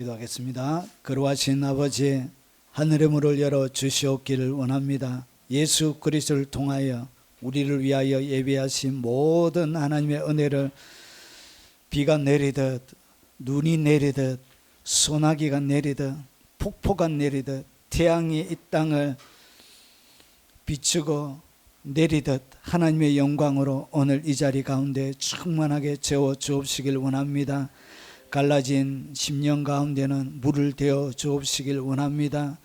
기도하겠습니다. 거룩하신 아버지, 하늘의 문을 열어 주시옵기를 원합니다. 예수 그리스도를 통하여 우리를 위하여 예비하신 모든 하나님의 은혜를 비가 내리듯 눈이 내리듯 소나기가 내리듯 폭포가 내리듯 태양이 이 땅을 비추고 내리듯 하나님의 영광으로 오늘 이 자리 가운데 충만하게 채워 주옵시길 원합니다. 갈라진 심령 가운데는 물을 대어 주옵시길 원합니다.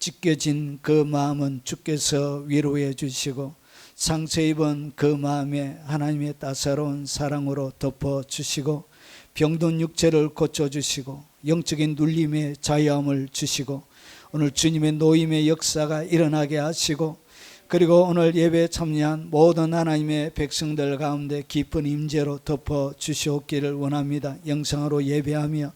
찢겨진 그 마음은 주께서 위로해 주시고 상처 입은 그 마음에 하나님의 따사로운 사랑으로 덮어 주시고 병든 육체를 고쳐 주시고 영적인 눌림의 자유함을 주시고 오늘 주님의 노임의 역사가 일어나게 하시고 그리고 오늘 예배에 참여한 모든 하나님의 백성들 가운데 깊은 임재로 덮어 주시옵기를 원합니다. 영상으로 예배하며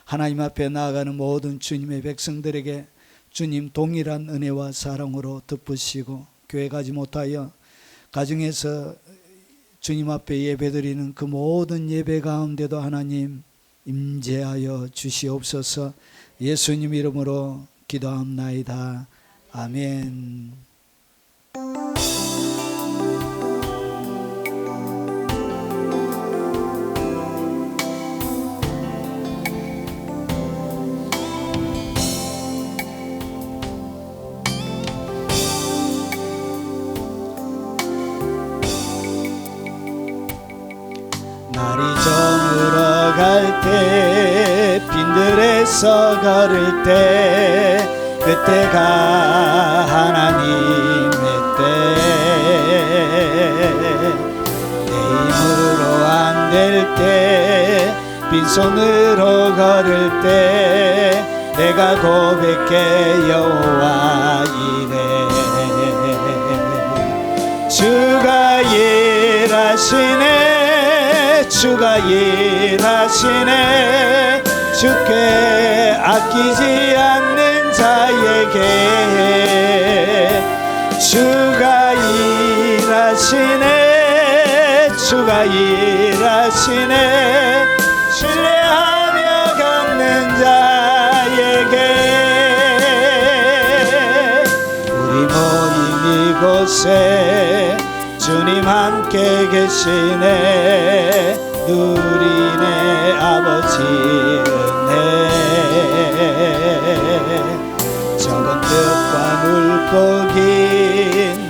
하나님 앞에 나아가는 모든 주님의 백성들에게 주님 동일한 은혜와 사랑으로 덮으시고 교회 가지 못하여 가정에서 주님 앞에 예배드리는 그 모든 예배 가운데도 하나님 임재하여 주시옵소서. 예수님 이름으로 기도합나이다. 아멘. 날이 저물어 갈 때 빈들에서 걸을 때 그때가 하나님의 때 내 힘으로 안 될 때 빈손으로 걸을 때 내가 고백해 여호와 이래 주가 일하시네 주가 일하시네 주께 아끼지 않는 자에게 주가 일하시네 주가 일하시네 신뢰하며 걷는 자에게 우리 모임 이곳에 주님 함께 계시네 누리네 아버지 은혜 적은 뜻과 물고기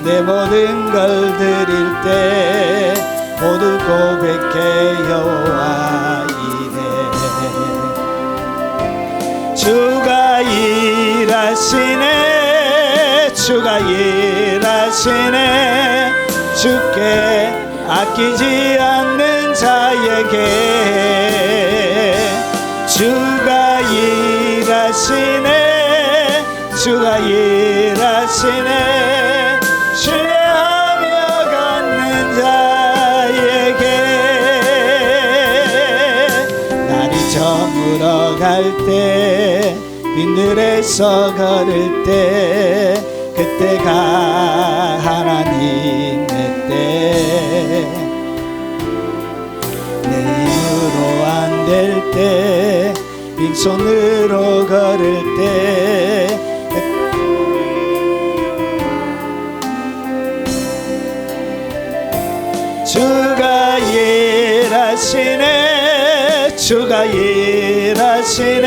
내 모든 걸 드릴 때 모두 고백해 여호와 이래 주가 일하시네 주가 일하시네 주께 아끼지 않는 자에게 주가 일하시네 주가 일하시네 신뢰하며 걷는 자에게 날이 저물어 갈 때 빈들에서 걸을 때 그때가 하나님의 때 내 힘으로 안 될 때 빈손으로 걸을 때 주가 일하시네 주가 일하시네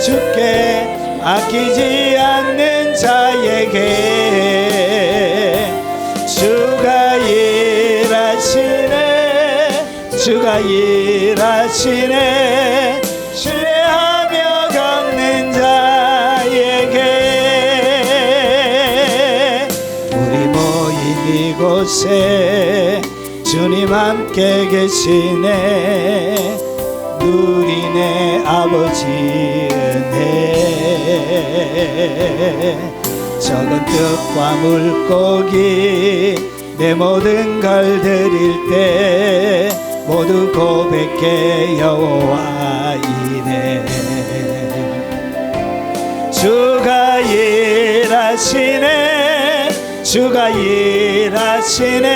주께 아끼지 않는 자에게 주가 일하시네 주가 일하시네 신뢰하며 걷는 자에게 우리 모임 이곳에 주님 함께 계시네 누리네 아버지 은혜 적은 뜻과 물고기 내 모든 걸 드릴 때 모두 고백해 여호와 이래 주가 일하시네 주가 일하시네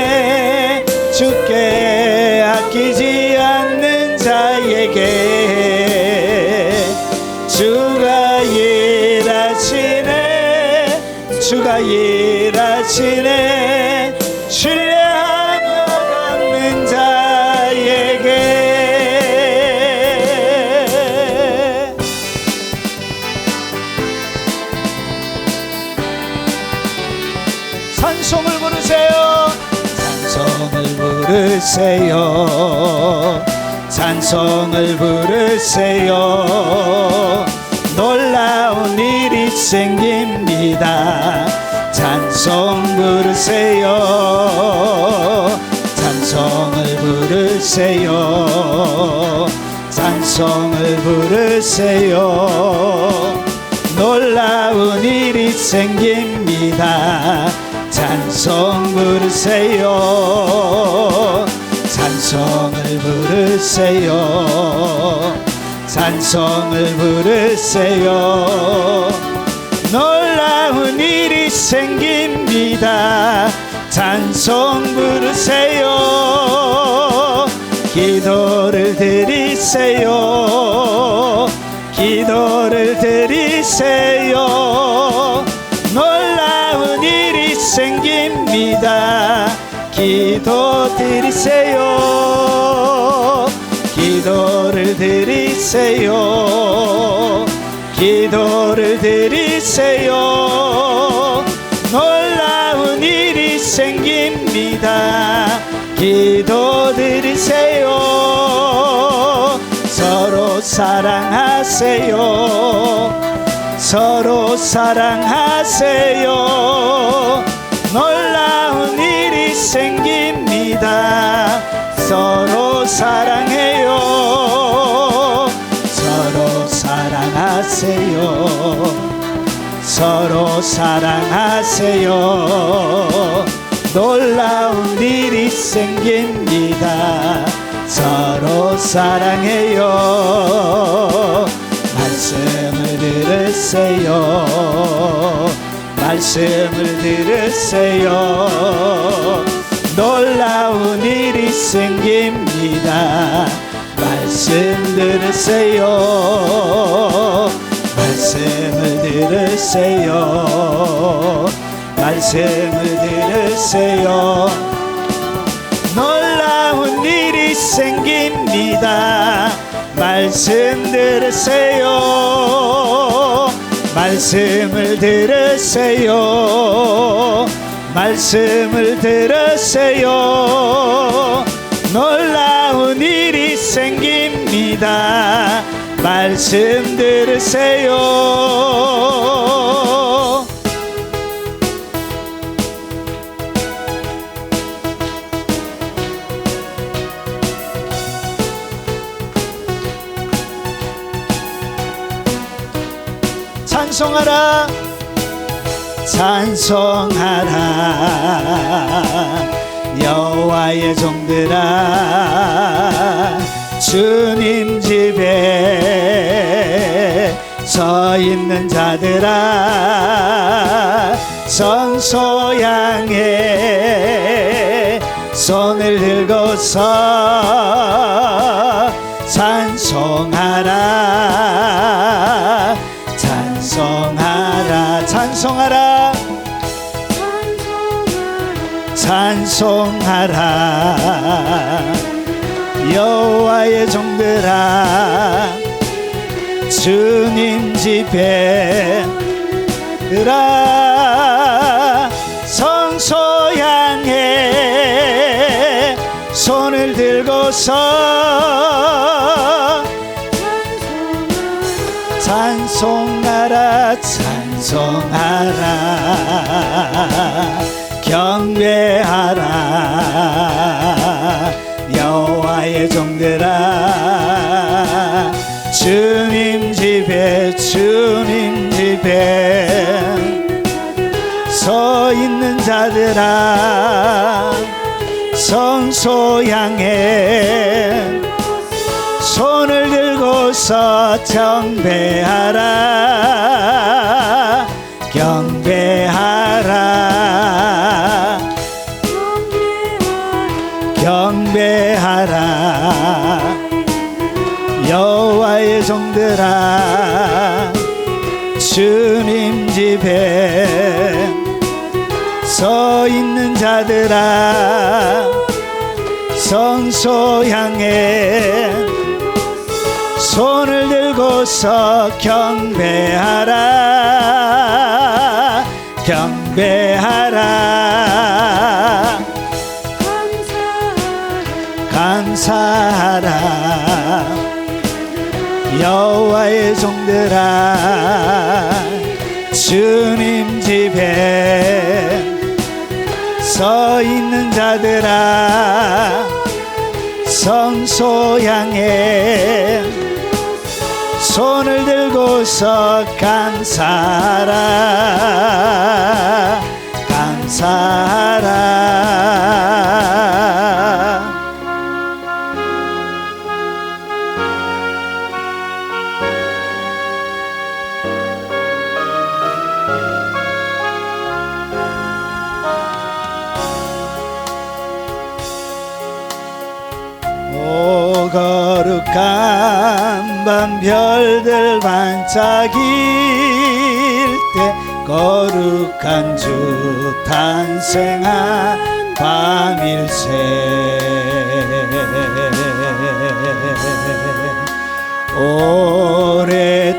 주께 아끼지 않는 자에게 주가 일하시네. 신뢰하며 걷는 자에게 찬송을 부르세요. 찬송을 부르세요. 찬송을 부르세요. 놀라운 일이 생깁니다. 찬송 부르세요. 찬송을 부르세요. 찬송을 부르세요. 놀라운 일이 생깁니다. 찬송 부르세요. 찬송을 부르세요. 찬송을 부르세요. 놀라운 일이 생깁니다. 찬송 부르세요. 기도를 드리세요. 기도를 드리세요. 놀라운 일이 생깁니다. 기도 드리세요. 기도를 드리세요. 기도를 드리세요. 놀라운 일이 생깁니다. 기도 드리세요. 서로 사랑하세요. 서로 사랑하세요. 놀라운 일이 생깁니다. 서로 사랑해요. 서로 사랑하세요. 서로 사랑하세요. 놀라운 일이 생깁니다. 서로 사랑해요. 말씀을 들으세요. 말씀을 들으세요. 놀라운 일이 생깁니다. 말씀 들으세요. 말씀을 들으세요. 말씀을 들으세요. 놀라운 일이 생깁니다. 말씀 들으세요. 말씀을 들으세요. 말씀을 들으세요. 놀라운 일이 생깁니다. 말씀 들으세요. 찬송하라. 찬송하라. 여호와의 종들아, 주님 집에 서 있는 자들아, 성소 향해 손을 들고서 찬송하라. 찬송하라. 찬송하라. 찬송하라. 여호와의 종들아, 주님 집에 들아, 성소 향해 손을 들고서 찬송하라. 찬송하라. 경배하라. 여호와의 종들아, 주님 집에 주님 집에 서 있는 자들아, 성소 향해 손을 들고서 경배하라. 경배하라. 경배하라. 여호와의 종들아, 주님 집에 서 있는 자들아 성소 향해 손을 들고서 경배하라 경배하라 감사하라 여호와의 종들아 주님 집에 서 있는 자들아 성소 향해 손을 들고서 감사하라 감사하라 거룩한 밤 별들 반짝일 때 거룩한 주 탄생한 밤일세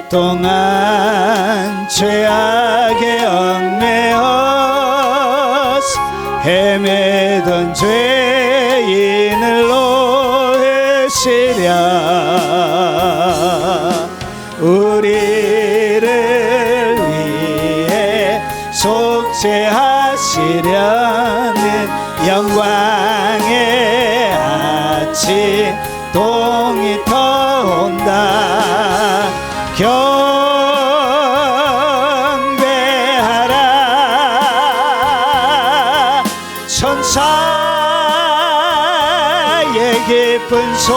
오랫동안 죄악에 얽매여서 헤매던 죄인을 우리를 위해 속죄하시려는 영광의 아침 동이 터온다 경배하라 천사의 기쁜 소리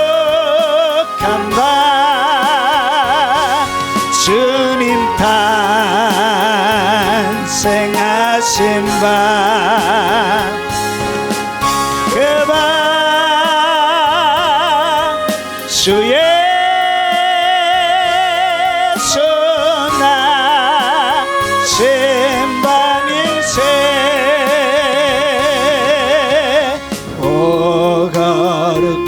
거룩한 밤 주님 탄생하신 밤 그 밤 주 예수 나신 밤일세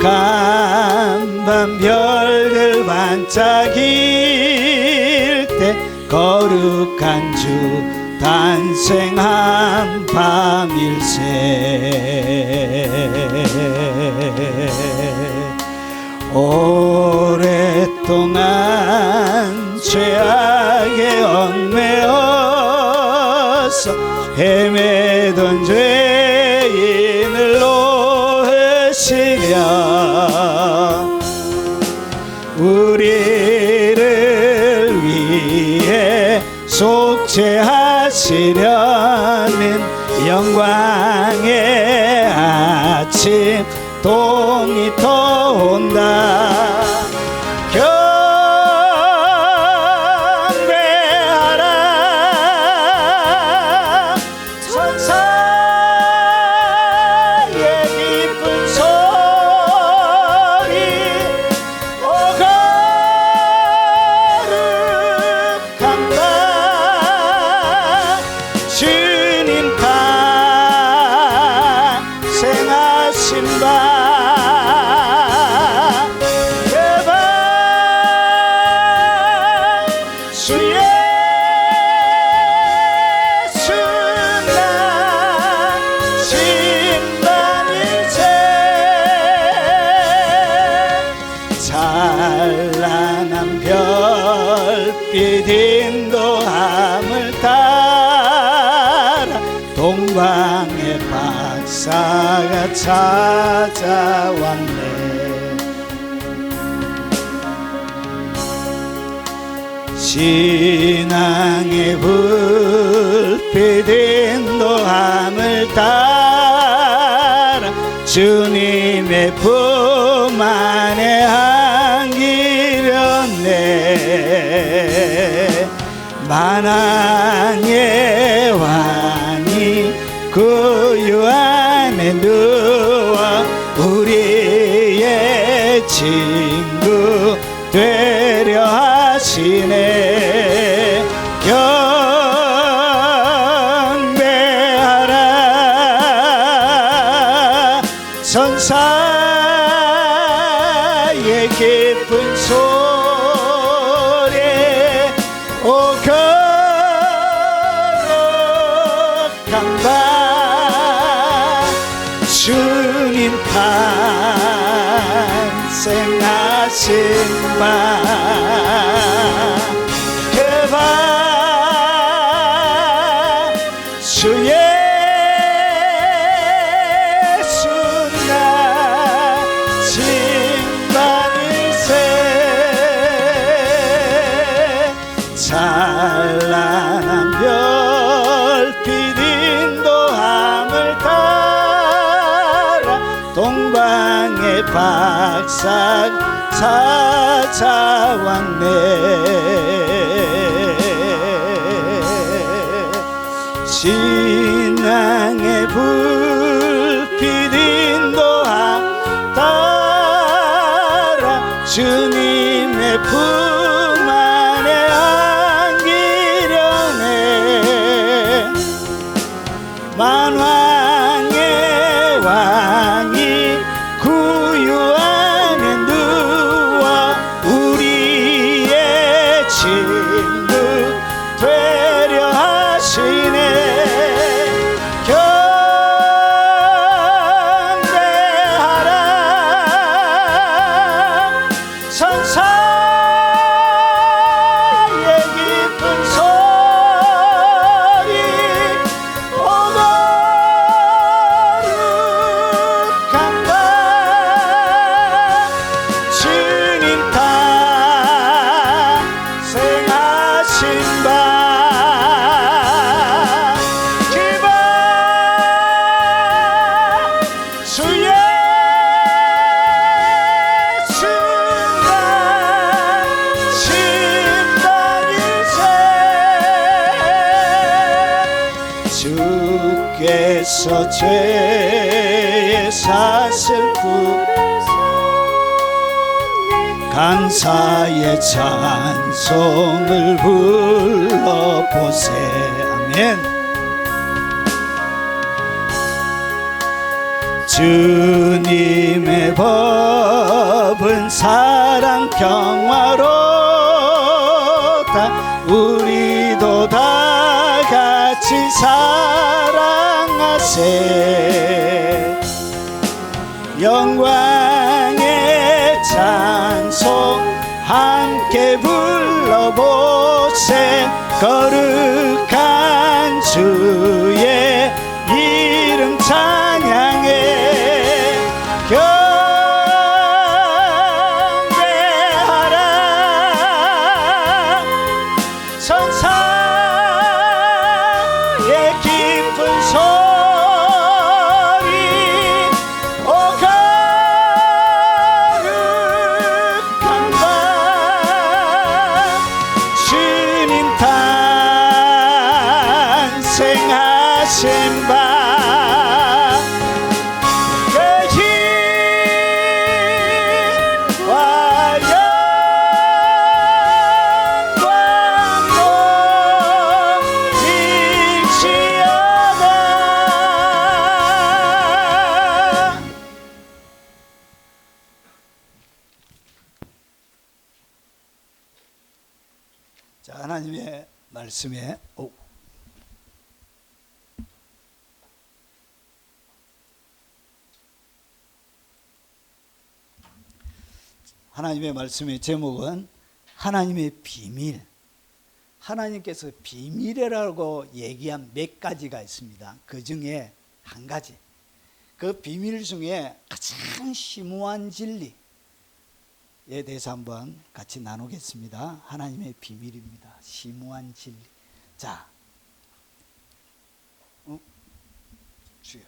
거룩한 밤 별들 반짝일 때 거룩한 주 탄생한 밤일세 오랫동안 죄악에 얽매여서 헤매던 죄인을 우리를 위해 속죄하시려는 영광의 아침 동이 터온다 경배하라 천사의 기쁜 소리 거룩한 밤 주님 탄생하신 밤 찬란한 별빛 인도함을 따라 동방의 박사가 찾아왔네 신앙의 불빛 인도함을 따라 주님의 품 안에 안기렸네 만왕의 왕이 구유 안에 누워 우리의 친구 되려 하시네 하시네. 경배하라 천사의 깊은 소리 오 거룩한 바 주님 탄생하신 바 그 바 주 예수가 진반일세 찬란한 별빛 인도함을 따라 동방의 박삭 찾아왔네. 신앙의 불빛 인도함 따라 주님의 품 안에 안기려네. 만왕의 왕이 구유 안에 누워 우리의 친구 되려 하시네. 경배하라 천사의 깊은 소리 오 거룩한 바 주님 탄생하신 바 기바 주 예수가 신방일세 주께서 죄의 삭을 감사의 찬송을 불러보세. 아멘. 주님의 법은 사랑 평화로다. 우리도 다 같이 사랑하세. 영광의 찬송 함께 불러보세. 거룩한 주의 이름 찬양해. 경배하라 천사의 깊은 소리 오 거룩한 바 주님 탄생하신 바 그 힘과 영광도 일치하다. 자, 하나님의 말씀에 하나님의 말씀의 제목은 하나님의 비밀. 하나님께서 비밀이라고 얘기한 몇 가지가 있습니다. 그 중에 한 가지, 그 비밀 중에 가장 심오한 진리에 대해서 한번 같이 나누겠습니다. 하나님의 비밀입니다. 심오한 진리. 자, 주여.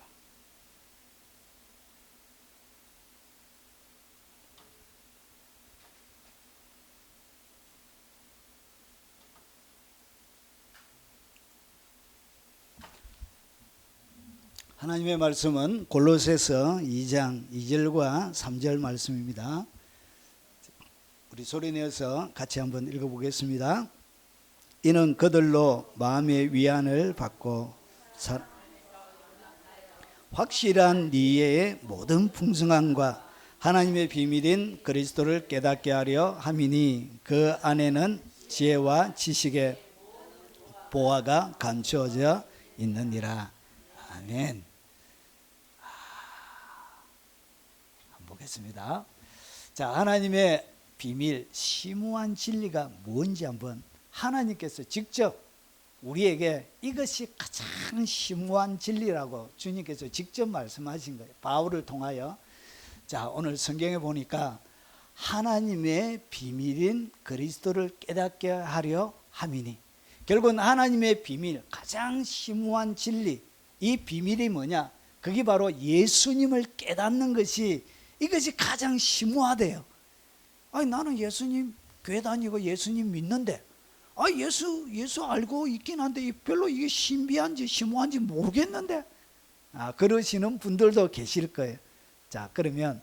하나님의 말씀은 골로새서 2장 2절과 3절 말씀입니다. 우리 소리내어서 같이 한번 읽어보겠습니다. 이는 그들로 마음의 위안을 받고 확실한 이해의 모든 풍성함과 하나님의 비밀인 그리스도를 깨닫게 하려 함이니 그 안에는 지혜와 지식의 보화가 감추어져 있느니라. 아멘. 한번 보겠습니다. 자, 하나님의 비밀, 심오한 진리가 뭔지 한번 하나님께서 직접 우리에게 이것이 가장 심오한 진리라고 주님께서 직접 말씀하신 거예요. 바울을 통하여. 자, 오늘 성경에 보니까 하나님의 비밀인 그리스도를 깨닫게 하려 함이니, 결국은 하나님의 비밀, 가장 심오한 진리, 이 비밀이 뭐냐? 그게 바로 예수님을 깨닫는 것이, 이것이 가장 심오하대요. 아니, 나는 예수님 교회 다니고 예수님 믿는데, 예수 알고 있긴 한데 별로 이게 신비한지 심오한지 모르겠는데, 그러시는 분들도 계실 거예요. 자, 그러면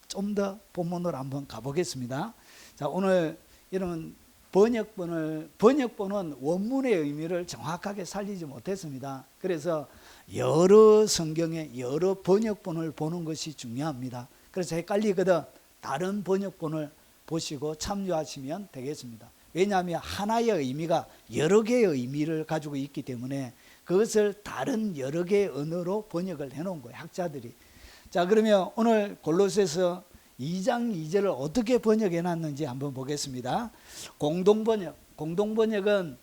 좀 더 본문으로 한번 가보겠습니다. 자, 오늘 이런 번역본은 원문의 의미를 정확하게 살리지 못했습니다. 그래서 여러 성경의 여러 번역본을 보는 것이 중요합니다. 그래서 헷갈리거든 다른 번역본을 보시고 참조하시면 되겠습니다. 왜냐하면 하나의 의미가 여러 개의 의미를 가지고 있기 때문에 그것을 다른 여러 개의 언어로 번역을 해놓은 거예요, 학자들이. 자, 그러면 오늘 골로새서 2장 2절을 어떻게 번역해 놨는지 한번 보겠습니다. 공동번역은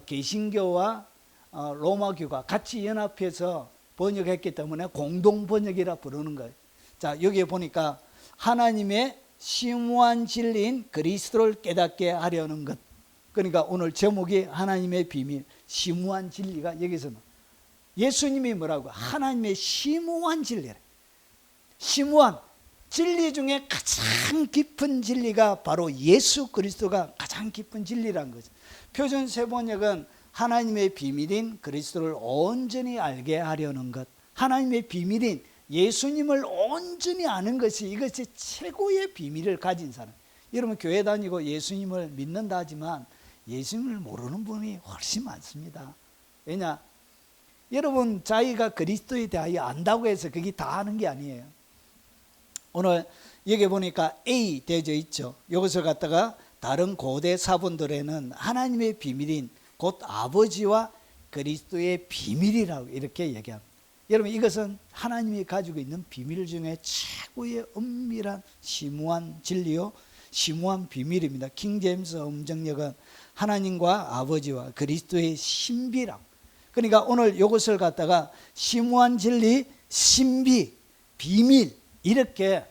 개신교와 로마교가 같이 연합해서 번역했기 때문에 공동번역이라 부르는 거예요. 자, 여기에 보니까 하나님의 심오한 진리인 그리스도를 깨닫게 하려는 것. 그러니까 오늘 제목이 하나님의 비밀, 심오한 진리가 여기서는 예수님이 뭐라고? 하나님의 심오한 진리래. 심오한 진리 중에 가장 깊은 진리가 바로 예수 그리스도가 가장 깊은 진리라는 거죠. 표준 세번역은 하나님의 비밀인 그리스도를 온전히 알게 하려는 것. 하나님의 비밀인 예수님을 온전히 아는 것이, 이것이 최고의 비밀을 가진 사람. 여러분 교회 다니고 예수님을 믿는다 하지만 예수님을 모르는 분이 훨씬 많습니다. 왜냐? 여러분 자기가 그리스도에 대하여 안다고 해서 그게 다 아는 게 아니에요. 오늘 여기 보니까 A 되어져 있죠. 이것을 갖다가 다른 고대 사본들에는 하나님의 비밀인 곧 아버지와 그리스도의 비밀이라고 이렇게 얘기합니다. 여러분 이것은 하나님이 가지고 있는 비밀 중에 최고의 엄밀한 심오한 진리요, 심오한 비밀입니다. 킹제임스 음정역은 하나님과 아버지와 그리스도의 신비라고. 그러니까 오늘 이것을 갖다가 심오한 진리, 신비, 비밀, 이렇게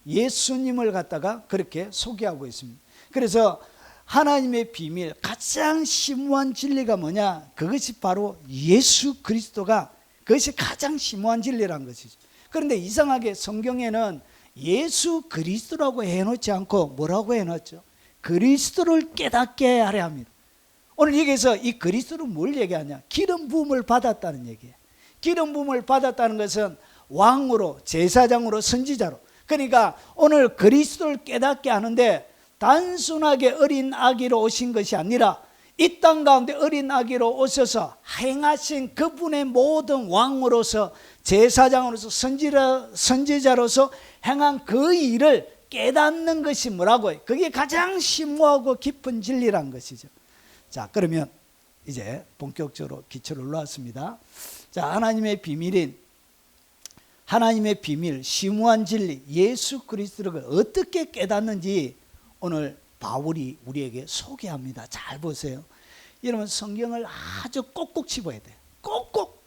예수님을 갖다가 그렇게 소개하고 있습니다. 그래서 하나님의 비밀, 가장 심오한 진리가 뭐냐? 그것이 바로 예수 그리스도가, 그것이 가장 심오한 진리라는 것이죠. 그런데 이상하게 성경에는 예수 그리스도라고 해놓지 않고 뭐라고 해놨죠? 그리스도를 깨닫게 하려 합니다. 오늘 여기서 이 그리스도는 뭘 얘기하냐? 기름 부음을 받았다는 얘기예요. 기름 부음을 받았다는 것은 왕으로, 제사장으로, 선지자로. 그러니까 오늘 그리스도를 깨닫게 하는데 단순하게 어린 아기로 오신 것이 아니라 이 땅 가운데 어린 아기로 오셔서 행하신 그분의 모든 왕으로서, 제사장으로서, 선지자로서 행한 그 일을 깨닫는 것이 뭐라고 해요? 그게 가장 심오하고 깊은 진리란 것이죠. 자, 그러면 이제 본격적으로 기초를 올라왔습니다. 자, 하나님의 비밀, 심오한 진리, 예수 그리스도를 어떻게 깨닫는지 오늘 바울이 우리에게 소개합니다. 잘 보세요. 여러분 성경을 아주 꼭꼭 씹어야 돼요. 꼭꼭.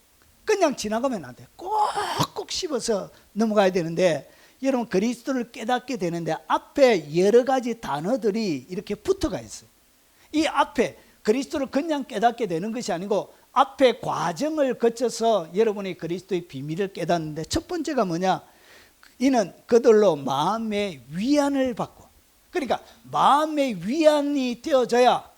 그냥 지나가면 안 돼요. 꼭꼭 씹어서 넘어가야 되는데, 여러분 그리스도를 깨닫게 되는데 앞에 여러 가지 단어들이 이렇게 붙어가 있어요. 이 앞에 그리스도를 그냥 깨닫게 되는 것이 아니고 앞에 과정을 거쳐서 여러분이 그리스도의 비밀을 깨닫는데, 첫 번째가 뭐냐? 이는 그들로 마음의 위안을 받고. 그러니까 마음의 위안이 되어져야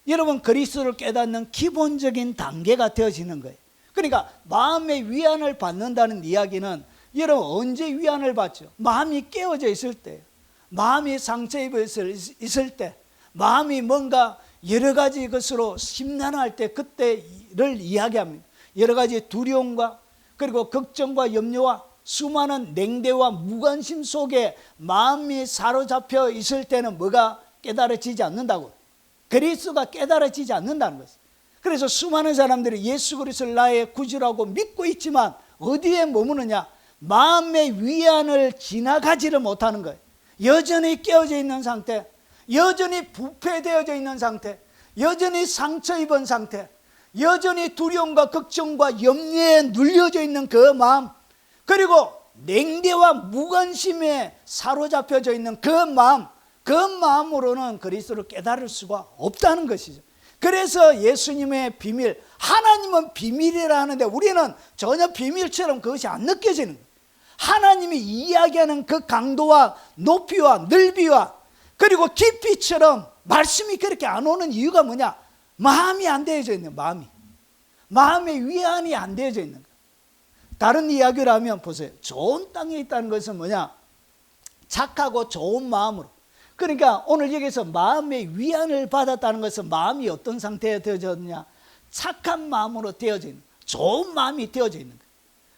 여러분 그리스도를 깨닫는 기본적인 단계가 되어지는 거예요. 그러니까 마음의 위안을 받는다는 이야기는 여러분 언제 위안을 받죠? 마음이 깨어져 있을 때. 마음이 상처 입어 있을 때, 마음이 뭔가 여러 가지 것으로 심란할 때 그때를 이야기합니다. 여러 가지 두려움과 그리고 걱정과 염려와 수많은 냉대와 무관심 속에 마음이 사로잡혀 있을 때는 뭐가 깨달아지지 않는다고. 그리스도가 깨달아지지 않는다는 것이죠. 그래서 수많은 사람들이 예수 그리스도를 나의 구주라고 믿고 있지만 어디에 머무느냐? 마음의 위안을 지나가지를 못하는 거예요. 여전히 깨어져 있는 상태, 여전히 부패되어져 있는 상태, 여전히 상처 입은 상태, 여전히 두려움과 걱정과 염려에 눌려져 있는 그 마음, 그리고 냉대와 무관심에 사로잡혀져 있는 그 마음, 그 마음으로는 그리스도를 깨달을 수가 없다는 것이죠. 그래서 예수님의 비밀, 하나님은 비밀이라 하는데 우리는 전혀 비밀처럼 그것이 안 느껴지는 거예요. 하나님이 이야기하는 그 강도와 높이와 넓이와 그리고 깊이처럼 말씀이 그렇게 안 오는 이유가 뭐냐? 마음이 안 되어져 있는 거예요. 마음의 위안이 안 되어져 있는 거예요. 다른 이야기를 하면 보세요. 좋은 땅에 있다는 것은 뭐냐? 착하고 좋은 마음으로. 그러니까 오늘 여기서 마음의 위안을 받았다는 것은 마음이 어떤 상태에 되어졌느냐? 착한 마음으로 되어져 있는 거예요. 좋은 마음이 되어져 있는 거예요.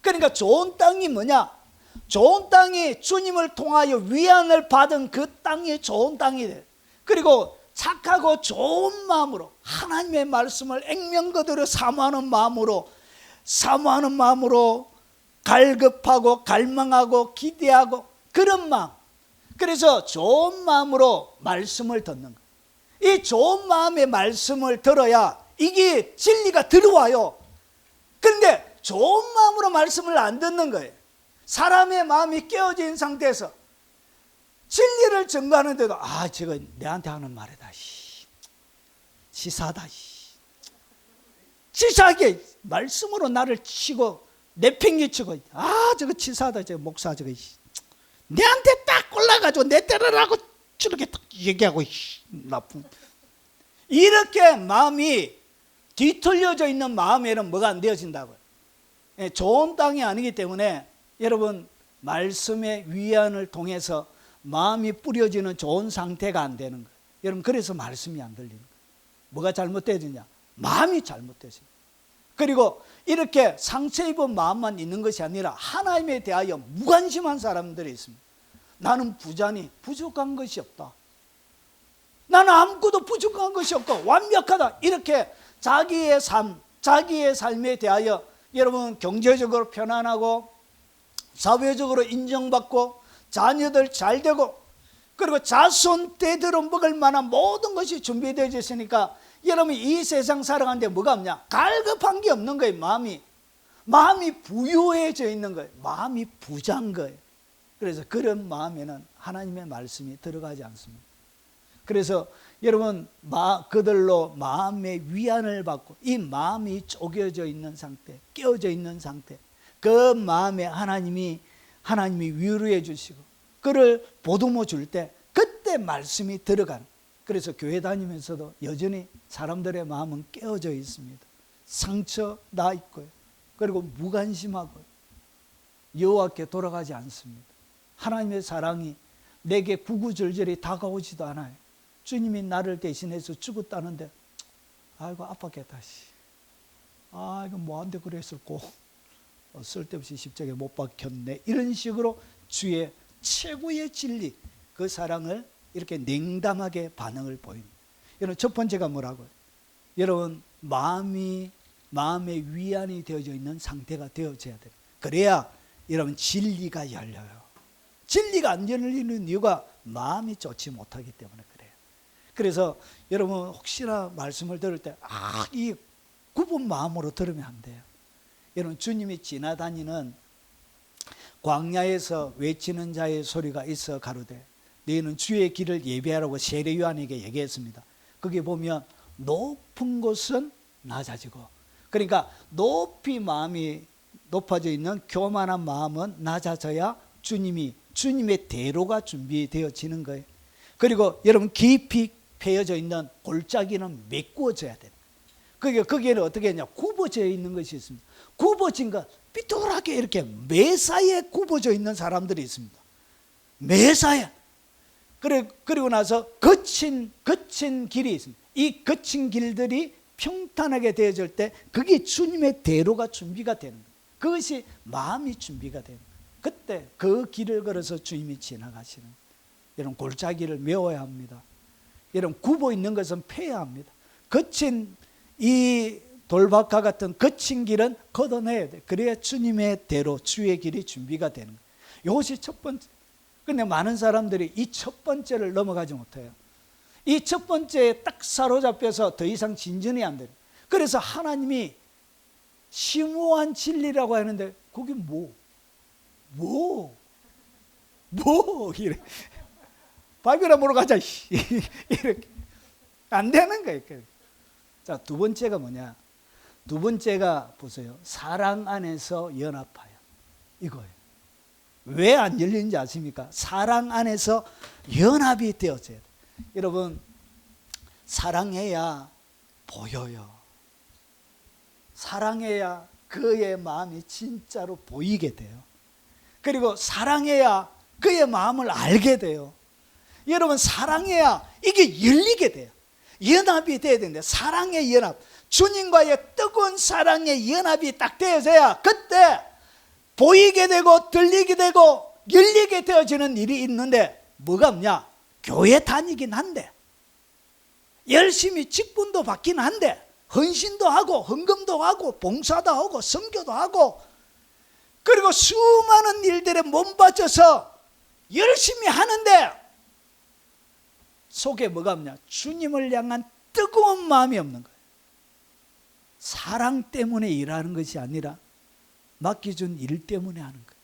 그러니까 좋은 땅이 뭐냐? 좋은 땅이 주님을 통하여 위안을 받은 그 땅이 좋은 땅이 돼요. 그리고 착하고 좋은 마음으로 하나님의 말씀을 액면그대로 사모하는 마음으로 갈급하고 갈망하고 기대하고 그런 마음. 그래서 좋은 마음으로 말씀을 듣는 거예요. 이 좋은 마음의 말씀을 들어야 이게 진리가 들어와요. 그런데 좋은 마음으로 말씀을 안 듣는 거예요. 사람의 마음이 깨어진 상태에서 진리를 전가하는데도 저거 내한테 하는 말이다. 치사하다. 치사하게 말씀으로 나를 치고 내팽개치고 저거 치사하다. 저거 목사 저거 내한테 딱 골라가지고 내 때려라고 저렇게 딱 얘기하고 나쁜. 이렇게 마음이 뒤틀려져 있는 마음에는 뭐가 안 되어진다고요. 좋은 땅이 아니기 때문에 여러분 말씀의 위안을 통해서 마음이 뿌려지는 좋은 상태가 안 되는 거예요. 여러분 그래서 말씀이 안 들리는 거예요. 뭐가 잘못되어지냐? 마음이 잘못되어져요. 그리고 이렇게 상처 입은 마음만 있는 것이 아니라 하나님에 대하여 무관심한 사람들이 있습니다. 나는 부자니 부족한 것이 없다. 나는 아무것도 부족한 것이 없고 완벽하다. 이렇게 자기의 삶에 대하여 여러분 경제적으로 편안하고 사회적으로 인정받고 자녀들 잘 되고 그리고 자손 대대로 먹을 만한 모든 것이 준비되어 있으니까 여러분 이 세상 살아가는데 뭐가 없냐? 갈급한 게 없는 거예요. 마음이 부유해져 있는 거예요. 마음이 부자인 거예요. 그래서 그런 마음에는 하나님의 말씀이 들어가지 않습니다. 그래서 여러분 그들로 마음의 위안을 받고 이 마음이 쪼개져 있는 상태, 깨어져 있는 상태, 그 마음에 하나님이 위로해 주시고 그를 보듬어 줄 때 그때 말씀이 들어가는. 그래서 교회 다니면서도 여전히 사람들의 마음은 깨어져 있습니다. 상처 나 있고요. 그리고 무관심하고 여호와께 돌아가지 않습니다. 하나님의 사랑이 내게 구구절절히 다가오지도 않아요. 주님이 나를 대신해서 죽었다는데 아이고 아팠겠다. 이거 뭐한테 그랬을꼬. 쓸데없이 십자가에 못 박혔네. 이런 식으로 주의 최고의 진리, 그 사랑을 이렇게 냉담하게 반응을 보입니다. 여러분 첫 번째가 뭐라고요? 여러분 마음의 위안이 되어져 있는 상태가 되어져야 돼요. 그래야 여러분 진리가 열려요. 진리가 안 열리는 이유가 마음이 좋지 못하기 때문에 그래요. 그래서 여러분 혹시나 말씀을 들을 때 이 굽은 마음으로 들으면 안 돼요. 여러분 주님이 지나다니는 광야에서 외치는 자의 소리가 있어 가로되 너희는 주의 길을 예비하라고 세례 요한에게 얘기했습니다. 거기 보면 높은 곳은 낮아지고, 그러니까 높이 마음이 높아져 있는 교만한 마음은 낮아져야 주님의 대로가 준비되어지는 거예요. 그리고 여러분 깊이 패여져 있는 골짜기는 메꾸어져야 돼요. 거기에는 어떻게 했냐? 굽어져 있는 것이 있습니다. 굽어진 것, 삐뚤하게 이렇게 매사에 굽어져 있는 사람들이 있습니다. 매사에. 그리고 나서 거친 길이 있습니다. 이 거친 길들이 평탄하게 되어질 때 그게 주님의 대로가 준비가 되는 거예요. 그것이 마음이 준비가 되는 거예요. 그때 그 길을 걸어서 주님이 지나가시는 거예요. 여러분, 골짜기를 메워야 합니다. 여러분, 굽어 있는 것은 패야 합니다. 거친 이 돌박과 같은 거친 길은 걷어내야 돼. 그래야 주님의 대로, 주의 길이 준비가 되는 거예요. 이것이 첫 번째. 근데 많은 사람들이 이 첫 번째를 넘어가지 못해요. 이 첫 번째에 딱 사로잡혀서 더 이상 진전이 안 돼요. 그래서 하나님이 심오한 진리라고 하는데 그게 이래. 바이블 보러 가자. 이렇게 안 되는 거예요. 자, 두 번째가 뭐냐? 두 번째가 보세요. 사랑 안에서 연합하여. 이거예요. 왜 안 열리는지 아십니까? 사랑 안에서 연합이 되어져야 돼요. 여러분, 사랑해야 보여요. 사랑해야 그의 마음이 진짜로 보이게 돼요. 그리고 사랑해야 그의 마음을 알게 돼요. 여러분, 사랑해야 이게 열리게 돼요. 연합이 돼야 되는데, 사랑의 연합, 주님과의 뜨거운 사랑의 연합이 딱 되어져야 그때 보이게 되고 들리게 되고 열리게 되어지는 일이 있는데, 뭐가 없냐? 교회 다니긴 한데, 열심히 직분도 받긴 한데, 헌신도 하고 헌금도 하고 봉사도 하고 선교도 하고, 그리고 수많은 일들에 몸바쳐서 열심히 하는데 속에 뭐가 없냐? 주님을 향한 뜨거운 마음이 없는 거예요. 사랑 때문에 일하는 것이 아니라 맡겨준 일 때문에 하는 거예요.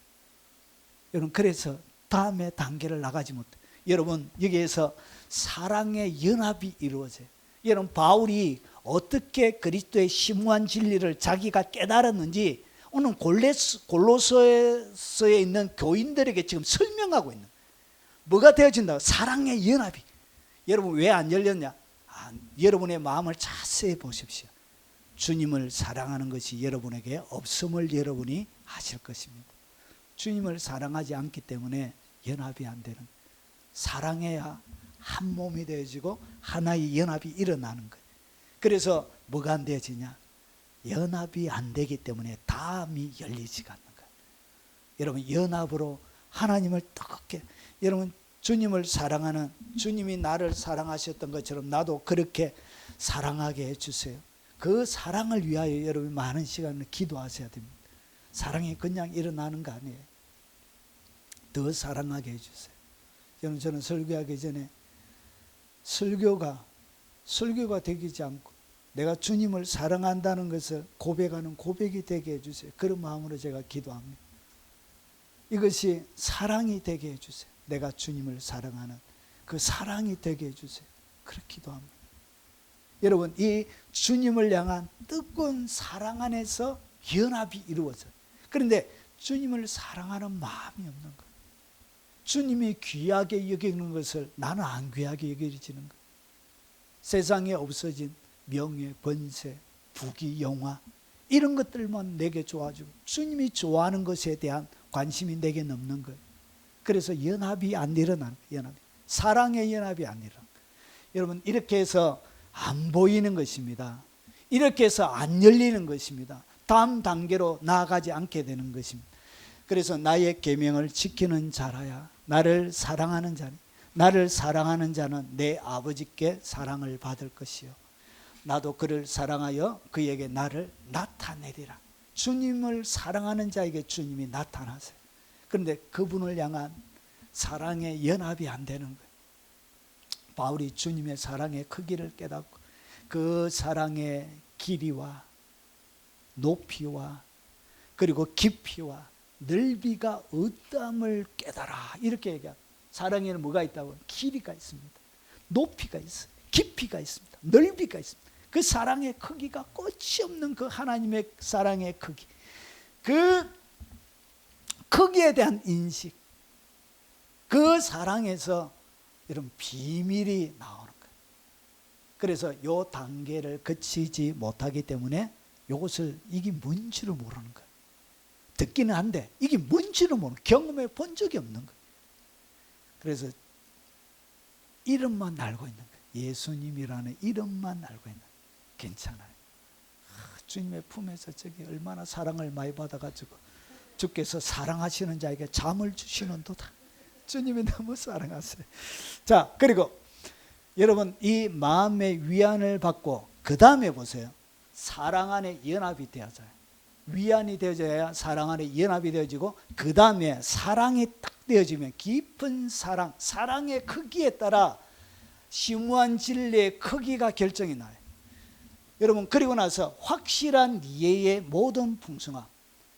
여러분, 그래서 다음에 단계를 나가지 못해요. 여러분, 여기에서 사랑의 연합이 이루어져요. 여러분, 바울이 어떻게 그리스도의 심오한 진리를 자기가 깨달았는지 오늘 골로새에 있는 교인들에게 지금 설명하고 있는 거예요. 뭐가 되어진다고? 사랑의 연합이. 여러분, 왜 안 열렸냐? 여러분의 마음을 자세히 보십시오. 주님을 사랑하는 것이 여러분에게 없음을 여러분이 아실 것입니다. 주님을 사랑하지 않기 때문에 연합이 안 되는 거예요. 사랑해야 한 몸이 되어지고 하나의 연합이 일어나는 거예요. 그래서 뭐가 안 되어지냐? 연합이 안 되기 때문에 다음이 열리지가 않는 거예요. 여러분, 연합으로 하나님을 뜨겁게, 여러분, 주님을 사랑하는, 주님이 나를 사랑하셨던 것처럼 나도 그렇게 사랑하게 해주세요. 그 사랑을 위하여 여러분 많은 시간을 기도하셔야 됩니다. 사랑이 그냥 일어나는 거 아니에요. 더 사랑하게 해주세요. 저는 설교하기 전에 설교가 되지 않고 내가 주님을 사랑한다는 것을 고백하는 고백이 되게 해주세요. 그런 마음으로 제가 기도합니다. 이것이 사랑이 되게 해주세요. 내가 주님을 사랑하는 그 사랑이 되게 해주세요. 그렇게 기도합니다. 여러분, 이 주님을 향한 뜨거운 사랑 안에서 연합이 이루어져요. 그런데 주님을 사랑하는 마음이 없는 거예요. 주님이 귀하게 여기는 것을 나는 안 귀하게 여겨지는 거예요. 세상에 없어진 명예, 권세, 부귀, 영화 이런 것들만 내게 좋아지고 주님이 좋아하는 것에 대한 관심이 내게 없는 거예요. 그래서 연합이 안 일어나는 거예요. 연합이. 사랑의 연합이 안 일어나는 거예요. 여러분, 이렇게 해서 안 보이는 것입니다. 이렇게 해서 안 열리는 것입니다. 다음 단계로 나아가지 않게 되는 것입니다. 그래서 나의 계명을 지키는 자라야 나를 사랑하는 자니, 나를 사랑하는 자는 내 아버지께 사랑을 받을 것이요 나도 그를 사랑하여 그에게 나를 나타내리라. 주님을 사랑하는 자에게 주님이 나타나세요. 그런데 그분을 향한 사랑의 연합이 안 되는 거예요. 바울이 주님의 사랑의 크기를 깨닫고 그 사랑의 길이와 높이와 그리고 깊이와 넓이가 어떠함을 깨달아, 이렇게 얘기합니다. 사랑에는 뭐가 있다고? 길이가 있습니다. 높이가 있어요. 깊이가 있습니다. 넓이가 있습니다. 그 사랑의 크기가 끝이 없는 그 하나님의 사랑의 크기, 그 크기에 대한 인식, 그 사랑에서 여러분 비밀이 나오는 거예요. 그래서 이 단계를 거치지 못하기 때문에 이것을 이게 뭔지를 모르는 거예요. 듣기는 한데 이게 뭔지를 모르는, 경험해 본 적이 없는 거예요. 그래서 이름만 알고 있는 거예요. 예수님이라는 이름만 알고 있는 거예요. 괜찮아요. 주님의 품에서 저기 얼마나 사랑을 많이 받아가지고 주께서 사랑하시는 자에게 잠을 주시는 도다. 주님이 너무 사랑하세요. 자, 그리고 여러분 이 마음의 위안을 받고 그 다음에 보세요. 사랑 안에 연합이 되어져요. 위안이 되어져야 사랑 안에 연합이 되어지고 그 다음에 사랑이 딱 되어지면 깊은 사랑, 사랑의 크기에 따라 심오한 진리의 크기가 결정이 나요. 여러분 그리고 나서 확실한 이해의 모든 풍성함,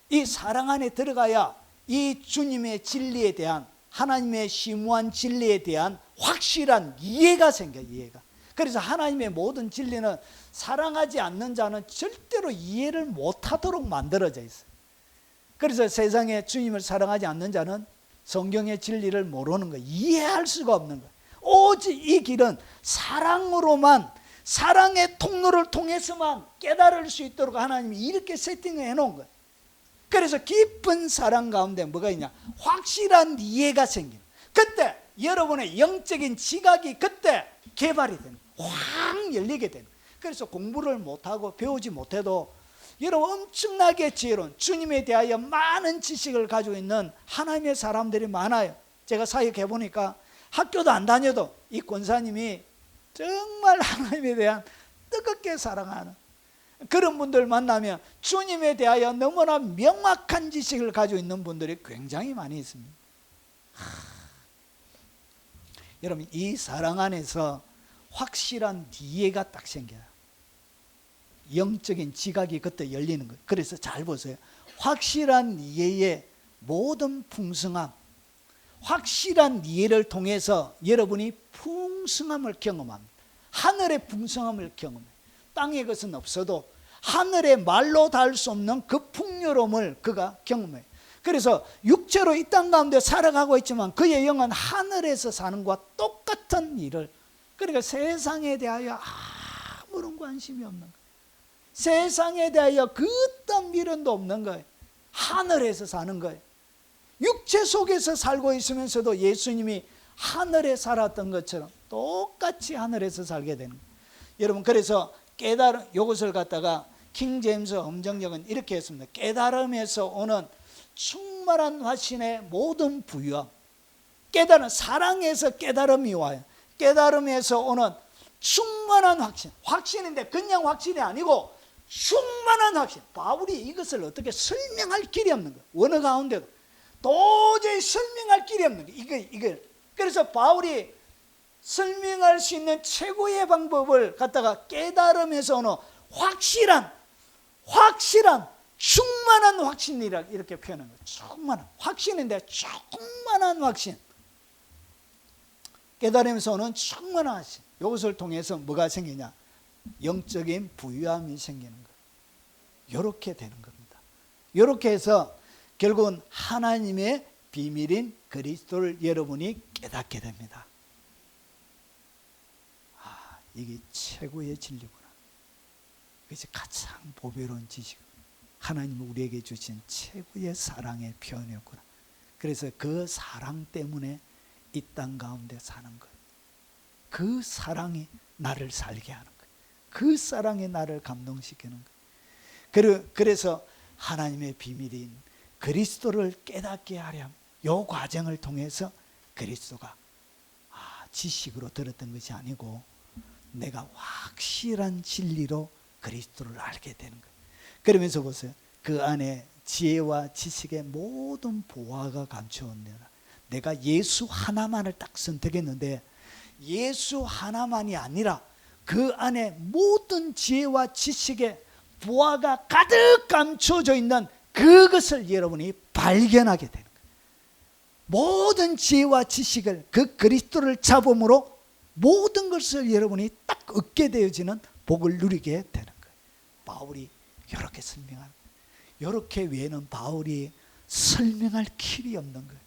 이 사랑 안에 들어가야 이 주님의 진리에 대한, 하나님의 심오한 진리에 대한 확실한 이해가 생겨요. 이해가. 그래서 하나님의 모든 진리는 사랑하지 않는 자는 절대로 이해를 못하도록 만들어져 있어요. 그래서 세상에 주님을 사랑하지 않는 자는 성경의 진리를 모르는 거예요. 이해할 수가 없는 거예요. 오직 이 길은 사랑으로만, 사랑의 통로를 통해서만 깨달을 수 있도록 하나님이 이렇게 세팅해 놓은 거예요. 그래서 깊은 사랑 가운데 뭐가 있냐? 확실한 이해가 생기는, 그때 여러분의 영적인 지각이 그때 개발이 되는, 확 열리게 되는. 그래서 공부를 못하고 배우지 못해도 여러분 엄청나게 지혜로운, 주님에 대하여 많은 지식을 가지고 있는 하나님의 사람들이 많아요. 제가 사역해 보니까 학교도 안 다녀도 이 권사님이 정말 하나님에 대한 뜨겁게 사랑하는 그런 분들 만나면 주님에 대하여 너무나 명확한 지식을 가지고 있는 분들이 굉장히 많이 있습니다. 여러분 이 사랑 안에서 확실한 이해가 딱 생겨요. 영적인 지각이 그때 열리는 거예요. 그래서 잘 보세요. 확실한 이해의 모든 풍성함, 확실한 이해를 통해서 여러분이 풍성함을 경험합니다. 하늘의 풍성함을 경험해요. 땅의 것은 없어도 하늘의 말로 닿을 수 없는 그 풍요로움을 그가 경험해요. 그래서 육체로 이 땅 가운데 살아가고 있지만 그의 영은 하늘에서 사는 것과 똑같은 일을, 그러니까 세상에 대하여 아무런 관심이 없는 거예요. 세상에 대하여 그딴 미련도 없는 거예요. 하늘에서 사는 거예요. 육체 속에서 살고 있으면서도 예수님이 하늘에 살았던 것처럼 똑같이 하늘에서 살게 되는 거예요. 여러분 그래서 깨달음, 이것을 갖다가 킹 제임스 엄정역은 이렇게 했습니다. 깨달음에서 오는 충만한 확신의 모든 부유함. 깨달음, 사랑에서 깨달음이 와요. 깨달음에서 오는 충만한 확신. 확신인데 그냥 확신이 아니고 충만한 확신. 바울이 이것을 어떻게 설명할 길이 없는 거예요. 원어 가운데도 도저히 설명할 길이 없는 거예요. 이걸. 그래서 바울이 설명할 수 있는 최고의 방법을 갖다가 깨달음에서 오는 확실한 충만한 확신이라 이렇게 표현한 거예요. 충만한 확신인데 충만한 확신. 깨달음에서 오는 충만한 확신. 이것을 통해서 뭐가 생기냐? 영적인 부유함이 생기는 거예요. 이렇게 되는 겁니다. 이렇게 해서 결국은 하나님의 비밀인 그리스도를 여러분이 깨닫게 됩니다. 이게 최고의 진리구나. 그것이 가장 보배로운 지식, 하나님이 우리에게 주신 최고의 사랑의 표현이었구나. 그래서 그 사랑 때문에 이 땅 가운데 사는 거예요. 그 사랑이 나를 살게 하는 거예요. 그 사랑이 나를 감동시키는 거예요. 그래서 하나님의 비밀인 그리스도를 깨닫게 하렴. 이 과정을 통해서 그리스도가 지식으로 들었던 것이 아니고 내가 확실한 진리로 그리스도를 알게 되는 거예요. 그러면서 보세요. 그 안에 지혜와 지식의 모든 보화가 감추었느라. 내가 예수 하나만을 딱 선택했는데 예수 하나만이 아니라 그 안에 모든 지혜와 지식의 보화가 가득 감춰져 있는 그것을 여러분이 발견하게 되는 거예요. 모든 지혜와 지식을 그 그리스도를 잡음으로 모든 것을 여러분이 딱 얻게 되어지는 복을 누리게 되는 거예요. 바울이 이렇게 설명하는 거예요. 이렇게 외에는 바울이 설명할 길이 없는 거예요.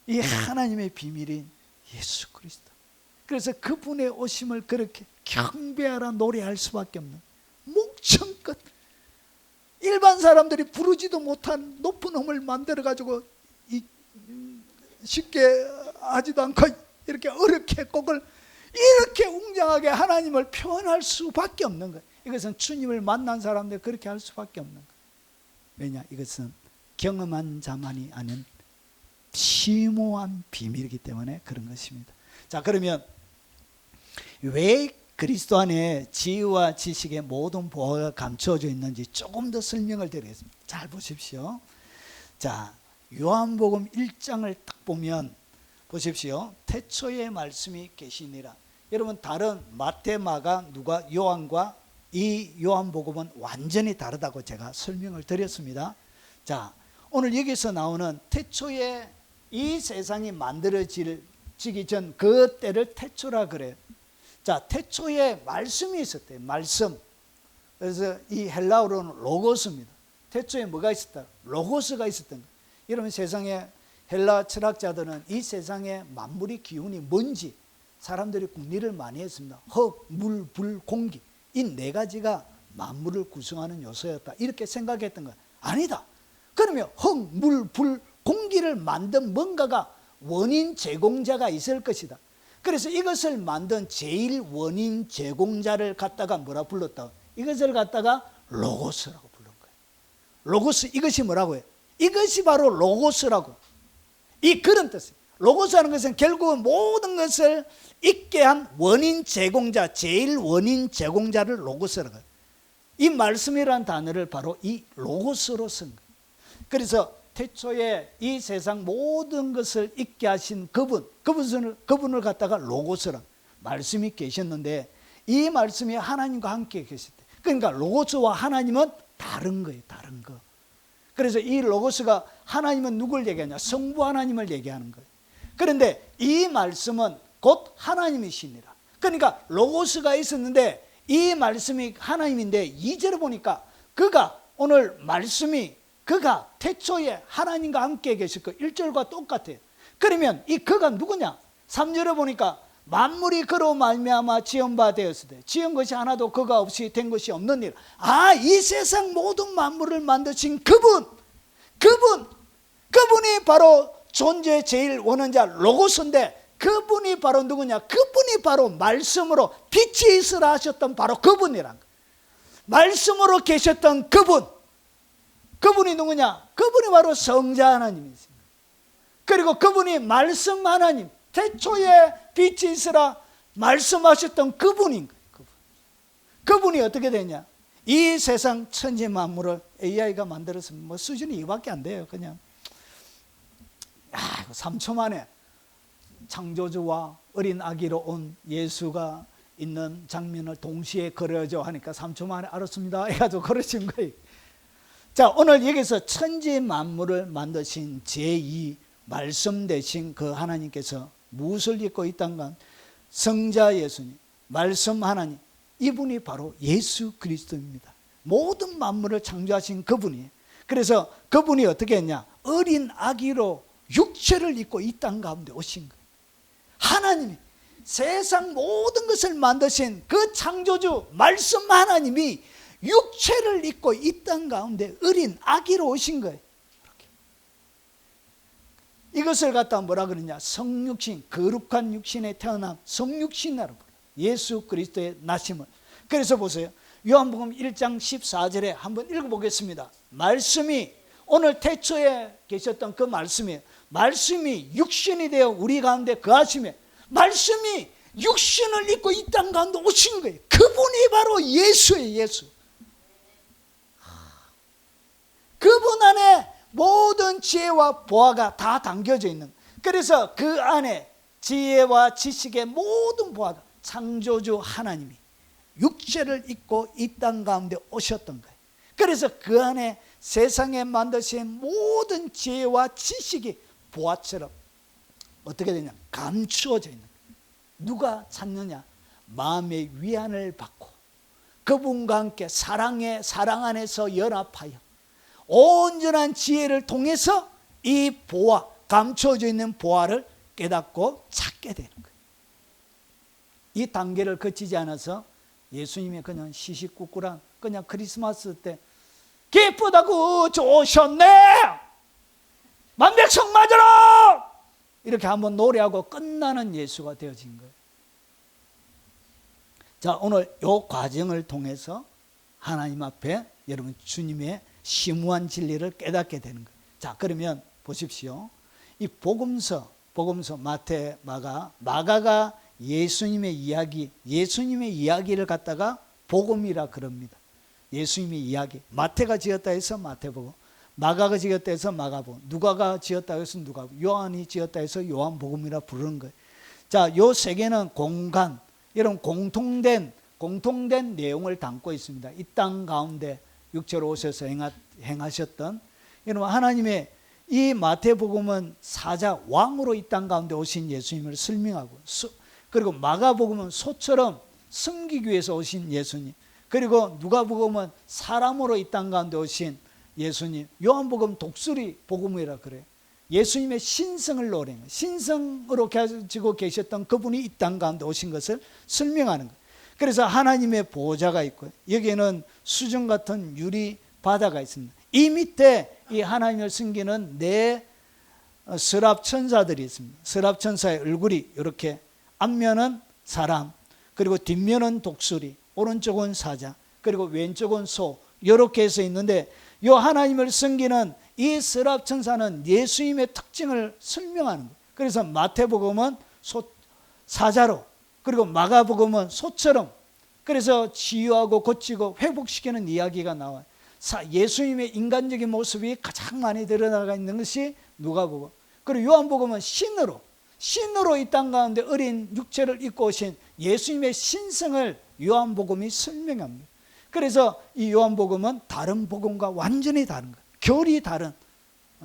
이 하나님의 비밀인 예수 그리스도. 그래서 그분의 오심을 그렇게 경배하라 노래할 수밖에 없는 목청껏 일반 사람들이 부르지도 못한 높은 음을 만들어 가지고 쉽게 하지도 않고 이렇게 어렵게 꼭을 이렇게 웅장하게 하나님을 표현할 수밖에 없는 거예요. 이것은 주님을 만난 사람들 그렇게 할 수밖에 없는 거예요. 왜냐? 이것은 경험한 자만이 아는 심오한 비밀이기 때문에 그런 것입니다. 자, 그러면 왜 그리스도 안에 지혜와 지식의 모든 보화가 감추어져 있는지 조금 더 설명을 드리겠습니다. 잘 보십시오. 자, 요한복음 1장을 딱 보면 보십시오. 태초에 말씀이 계시니라. 여러분, 다른 마태, 마가, 누가, 요한과 이 요한복음은 완전히 다르다고 제가 설명을 드렸습니다. 자, 오늘 여기서 나오는 태초에 이 세상이 만들어지기 전 그 때를 태초라 그래요. 자, 태초에 말씀이 있었대요. 말씀. 그래서 이 헬라어로는 로고스입니다. 태초에 뭐가 있었다? 로고스가 있었던 거예요. 여러분, 세상에 헬라 철학자들은 이 세상에 만물의 기운이 뭔지 사람들이 궁리를 많이 했습니다. 흙, 물, 불, 공기. 이 네 가지가 만물을 구성하는 요소였다. 이렇게 생각했던 거예요. 아니다. 그러면 흙, 물, 불, 공기를 만든 뭔가가 원인 제공자가 있을 것이다. 그래서 이것을 만든 제일 원인 제공자를 갖다가 뭐라 불렀다? 이것을 갖다가 로고스라고 부른 거예요. 로고스, 이것이 뭐라고요? 이것이 바로 로고스라고. 이 그런 뜻이에요. 로고스라는 것은 결국은 모든 것을 있게 한 원인 제공자, 제일 원인 제공자를 로고스라고 해요. 이 말씀이라는 단어를 바로 이 로고스로 쓴 거예요. 그래서 태초에 이 세상 모든 것을 있게 하신 그분을 갖다가 로고스라, 말씀이 계셨는데 이 말씀이 하나님과 함께 계실 때, 그러니까 로고스와 하나님은 다른 거예요. 다른 거. 그래서 이 로고스가 하나님은 누굴 얘기하냐? 성부 하나님을 얘기하는 거예요. 그런데 이 말씀은 곧 하나님이시니라. 그러니까 로고스가 있었는데 이 말씀이 하나님인데 2절에 보니까 그가 오늘 말씀이 그가 태초에 하나님과 함께 계실 거 1절과 똑같아요. 그러면 이 그가 누구냐? 3절에 보니까 만물이 그로 말미암아 지은 바 되었으되 지은 것이 하나도 그가 없이 된 것이 없느니라. 아, 이 세상 모든 만물을 만드신 그분이 바로 존재의 제일 원원자 로고스인데 그분이 바로 누구냐? 그분이 바로 말씀으로 빛이 있으라 하셨던 바로 그분이란 거예요. 말씀으로 계셨던 그분이 누구냐? 그분이 바로 성자 하나님이십니다. 그리고 그분이 말씀 하나님, 태초에 빛이 있으라 말씀하셨던 그분인 거예요. 그분이 어떻게 되냐? 이 세상 천지 만물을 AI가 만들었으면 뭐 수준이 이밖에 안 돼요. 그냥 3초 만에 창조주와 어린 아기로 온 예수가 있는 장면을 동시에 그려줘 하니까 3초 만에 알았습니다 해가지고 그려진 거예요. 자, 오늘 여기서 천지 만물을 만드신 제2 말씀 되신 그 하나님께서 무엇을 입고 있단가? 성자 예수님, 말씀 하나님, 이분이 바로 예수 그리스도입니다. 모든 만물을 창조하신 그분이에요. 그래서 그분이 어떻게 했냐? 어린 아기로 육체를 입고 이 땅 가운데 오신 거예요. 하나님이 세상 모든 것을 만드신 그 창조주 말씀 하나님이 육체를 입고 이 땅 가운데 어린 아기로 오신 거예요. 이렇게. 이것을 갖다 뭐라 그러냐? 성육신, 거룩한 육신에 태어난 성육신이라고 불러요. 예수 그리스도의 나심을. 그래서 보세요. 요한복음 1장 14절에 한번 읽어보겠습니다. 말씀이 오늘 태초에 계셨던 그 말씀이 육신이 되어 우리 가운데 거하시며 말씀이 육신을 입고 이 땅 가운데 오신 거예요. 그분이 바로 예수예요. 예수. 그분 안에 모든 지혜와 보화가 다 담겨져 있는. 그래서 그 안에 지혜와 지식의 모든 보화가 창조주 하나님이 육체를 입고 이 땅 가운데 오셨던 거예요. 그래서 그 안에 세상에 만드신 모든 지혜와 지식이 보화처럼 어떻게 되냐? 감추어져 있는 거예요. 누가 찾느냐? 마음의 위안을 받고 그분과 함께 사랑 안에서 연합하여 온전한 지혜를 통해서 이 보화, 감춰져 있는 보화를 깨닫고 찾게 되는 거예요. 이 단계를 거치지 않아서 예수님이 그냥 시시국국한 그냥 크리스마스 때 기쁘다고 좋으셨네 만백성 맞으라 이렇게 한번 노래하고 끝나는 예수가 되어진 거예요. 자, 오늘 이 과정을 통해서 하나님 앞에 여러분 주님의 심오한 진리를 깨닫게 되는 거예요. 자, 그러면 보십시오. 이 복음서 마태, 마가가 예수님의 이야기를 갖다가 복음이라 그럽니다. 예수님의 이야기. 마태가 지었다 해서 마태복음, 마가가 지었다 해서 마가복음, 누가가 지었다 해서 누가복음, 요한이 지었다 해서 요한복음이라 부르는 거예요. 자, 요 세 개는 여러분 공통된 내용을 담고 있습니다. 이 땅 가운데 육체로 오셔서 행하셨던, 여러분 하나님의 이 마태복음은 사자 왕으로 이 땅 가운데 오신 예수님을 설명하고, 그리고 마가복음은 소처럼 섬기기 위해서 오신 예수님, 그리고 누가복음은 사람으로 이 땅 가운데 오신 예수님, 요한복음 독수리 복음이라 그래요. 예수님의 신성을 노래하는 거예요. 신성으로 가지고 계셨던 그분이 이 땅 가운데 오신 것을 설명하는 거예요. 그래서 하나님의 보좌가 있고요, 여기에는 수정 같은 유리 바다가 있습니다. 이 밑에 이 하나님을 숨기는 네 서랍 천사들이 있습니다. 서랍 천사의 얼굴이 이렇게, 앞면은 사람, 그리고 뒷면은 독수리, 오른쪽은 사자, 그리고 왼쪽은 소, 이렇게 해서 있는데, 이 하나님을 섬기는 이 서랍 천사는 예수님의 특징을 설명하는 거예요. 그래서 마태복음은 사자로, 그리고 마가복음은 소처럼, 그래서 치유하고 고치고 회복시키는 이야기가 나와요. 예수님의 인간적인 모습이 가장 많이 드러나가 있는 것이 누가복음, 그리고 요한복음은 신으로 이 땅 가운데 어린 육체를 입고 오신 예수님의 신성을 요한복음이 설명합니다. 그래서 이 요한복음은 다른 복음과 완전히 다른 거예요. 결이 다른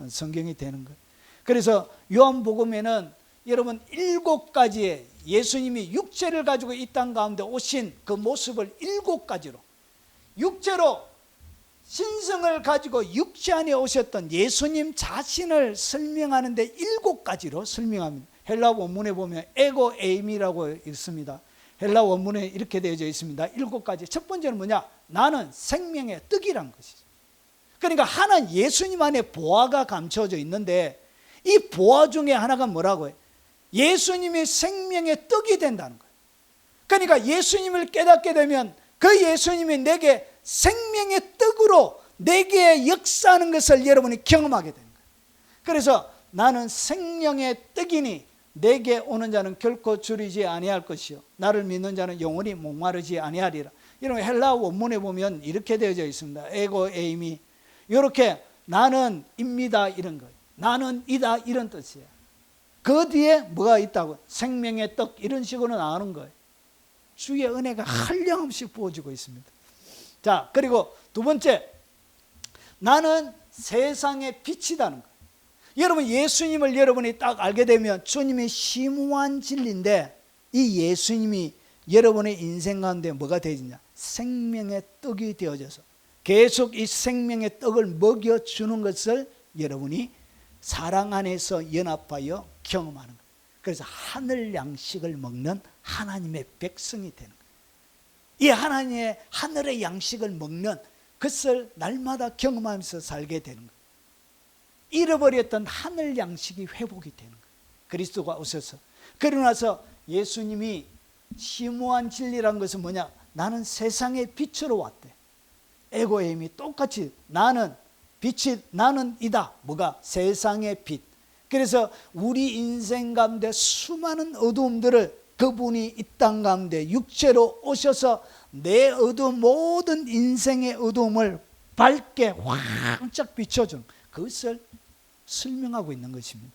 성경이 되는 거예요. 그래서 요한복음에는 여러분 7가지의 예수님이 육체를 가지고 이 땅 가운데 오신 그 모습을 7가지로, 육체로 신성을 가지고 육체 안에 오셨던 예수님 자신을 설명하는데 7가지로 설명합니다. 헬라 원문에 보면 에고 에임이라고 있습니다. 헬라 원문에 이렇게 되어져 있습니다. 7가지. 첫 번째는 뭐냐? 나는 생명의 떡이란 것이죠. 그러니까 하나는 예수님 안에 보화가 감춰져 있는데, 이 보화 중에 하나가 뭐라고 해요? 예수님이 생명의 떡이 된다는 거예요. 그러니까 예수님을 깨닫게 되면 그 예수님이 내게 생명의 떡으로 내게 역사하는 것을 여러분이 경험하게 되는 거예요. 그래서 나는 생명의 떡이니 내게 오는 자는 결코 줄이지 아니할 것이요 나를 믿는 자는 영원히 목마르지 아니하리라. 여러분 헬라 원문에 보면 이렇게 되어져 있습니다. 에고 에임이 이렇게 나는 입니다 이런 거예요. 나는 이다 이런 뜻이에요. 그 뒤에 뭐가 있다고? 생명의 떡 이런 식으로 나오는 거예요. 주의 은혜가 한량없이 부어지고 있습니다. 자, 그리고 두 번째, 나는 세상의 빛이라는 거예요. 여러분 예수님을 여러분이 딱 알게 되면 주님의 심오한 진리인데, 이 예수님이 여러분의 인생 가운데 뭐가 되어지냐? 생명의 떡이 되어져서 계속 이 생명의 떡을 먹여주는 것을 여러분이 사랑 안에서 연합하여 경험하는 거예요. 그래서 하늘 양식을 먹는 하나님의 백성이 되는 거예요. 이 하나님의 하늘의 양식을 먹는 것을 날마다 경험하면서 살게 되는 거예요. 잃어버렸던 하늘 양식이 회복이 되는 거예요. 그리스도가 오셔서. 그러고 나서 예수님이 심오한 진리란 것은 뭐냐? 나는 세상의 빛으로 왔대. 에고에임이 똑같이 나는 빛이 나는 이다. 뭐가? 세상의 빛. 그래서 우리 인생 가운데 수많은 어두움들을 그분이 이 땅 가운데 육체로 오셔서 내 어두운 모든 인생의 어두움을 밝게 활짝 비춰주는 그것을 설명하고 있는 것입니다.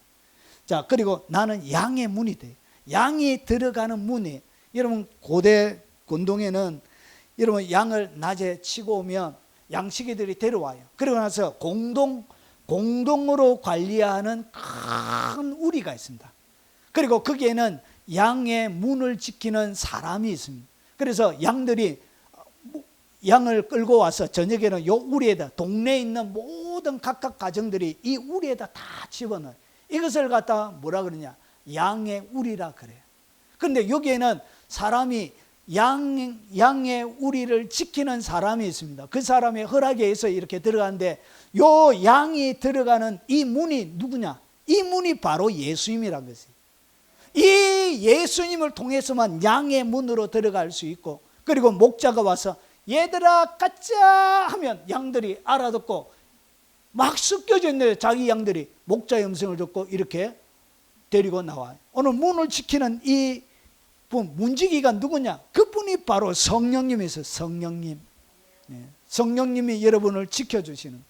자, 그리고 나는 양의 문이 돼. 양이 들어가는 문이, 여러분 고대 권동에는 여러분 양을 낮에 치고 오면 양치기들이 데려와요. 그러고 나서 공동으로 관리하는 큰 우리가 있습니다. 그리고 거기에는 양의 문을 지키는 사람이 있습니다. 그래서 양들이 양을 끌고 와서 저녁에는 요 우리에다, 동네에 있는 모든 각각 가정들이 이 우리에다 다 집어넣어요. 이것을 갖다 뭐라 그러냐? 양의 우리라 그래요. 그런데 여기에는 사람이 양의 우리를 지키는 사람이 있습니다. 그 사람의 허락에 의해서 이렇게 들어가는데, 요 양이 들어가는 이 문이 누구냐? 이 문이 바로 예수님이란 것이에요. 이 예수님을 통해서만 양의 문으로 들어갈 수 있고, 그리고 목자가 와서 얘들아 가자 하면 양들이 알아듣고 막 섞여져 있는데 자기 양들이 목자의 음성을 듣고 이렇게 데리고 나와요. 오늘 문을 지키는 이 문지기가 누구냐? 그분이 바로 성령님이세요. 성령님. 성령님이 여러분을 지켜주시는.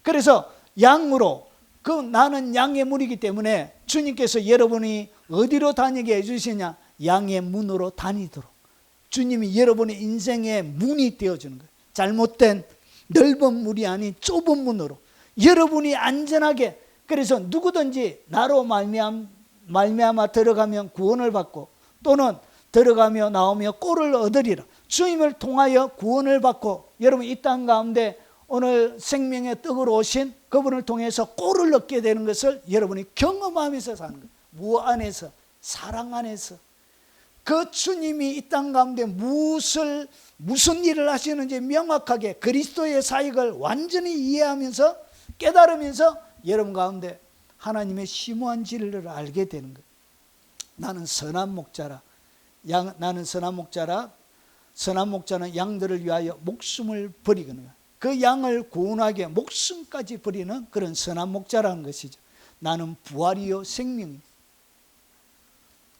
그래서 양으로, 나는 양의 문이기 때문에 주님께서 여러분이 어디로 다니게 해주시냐? 양의 문으로 다니도록 주님이 여러분의 인생의 문이 되어주는 거예요. 잘못된 넓은 문이 아닌 좁은 문으로 여러분이 안전하게, 그래서 누구든지 나로 말미암아 들어가면 구원을 받고 또는 들어가며 나오며 꼴을 얻으리라. 주님을 통하여 구원을 받고 여러분 이 땅 가운데 오늘 생명의 떡으로 오신 그분을 통해서 꼴을 얻게 되는 것을 여러분이 경험하면서 사는 거예요. 무 안에서? 사랑 안에서. 그 주님이 이 땅 가운데 무슨 일을 하시는지 명확하게 그리스도의 사역을 완전히 이해하면서 깨달으면서 여러분 가운데 하나님의 심오한 진리를 알게 되는 거예요. 나는 선한 목자라. 나는 선한 목자라. 선한 목자는 양들을 위하여 목숨을 버리거든요. 그 양을 구원하게 목숨까지 버리는 그런 선한 목자라는 것이죠. 나는 부활이요 생명이니.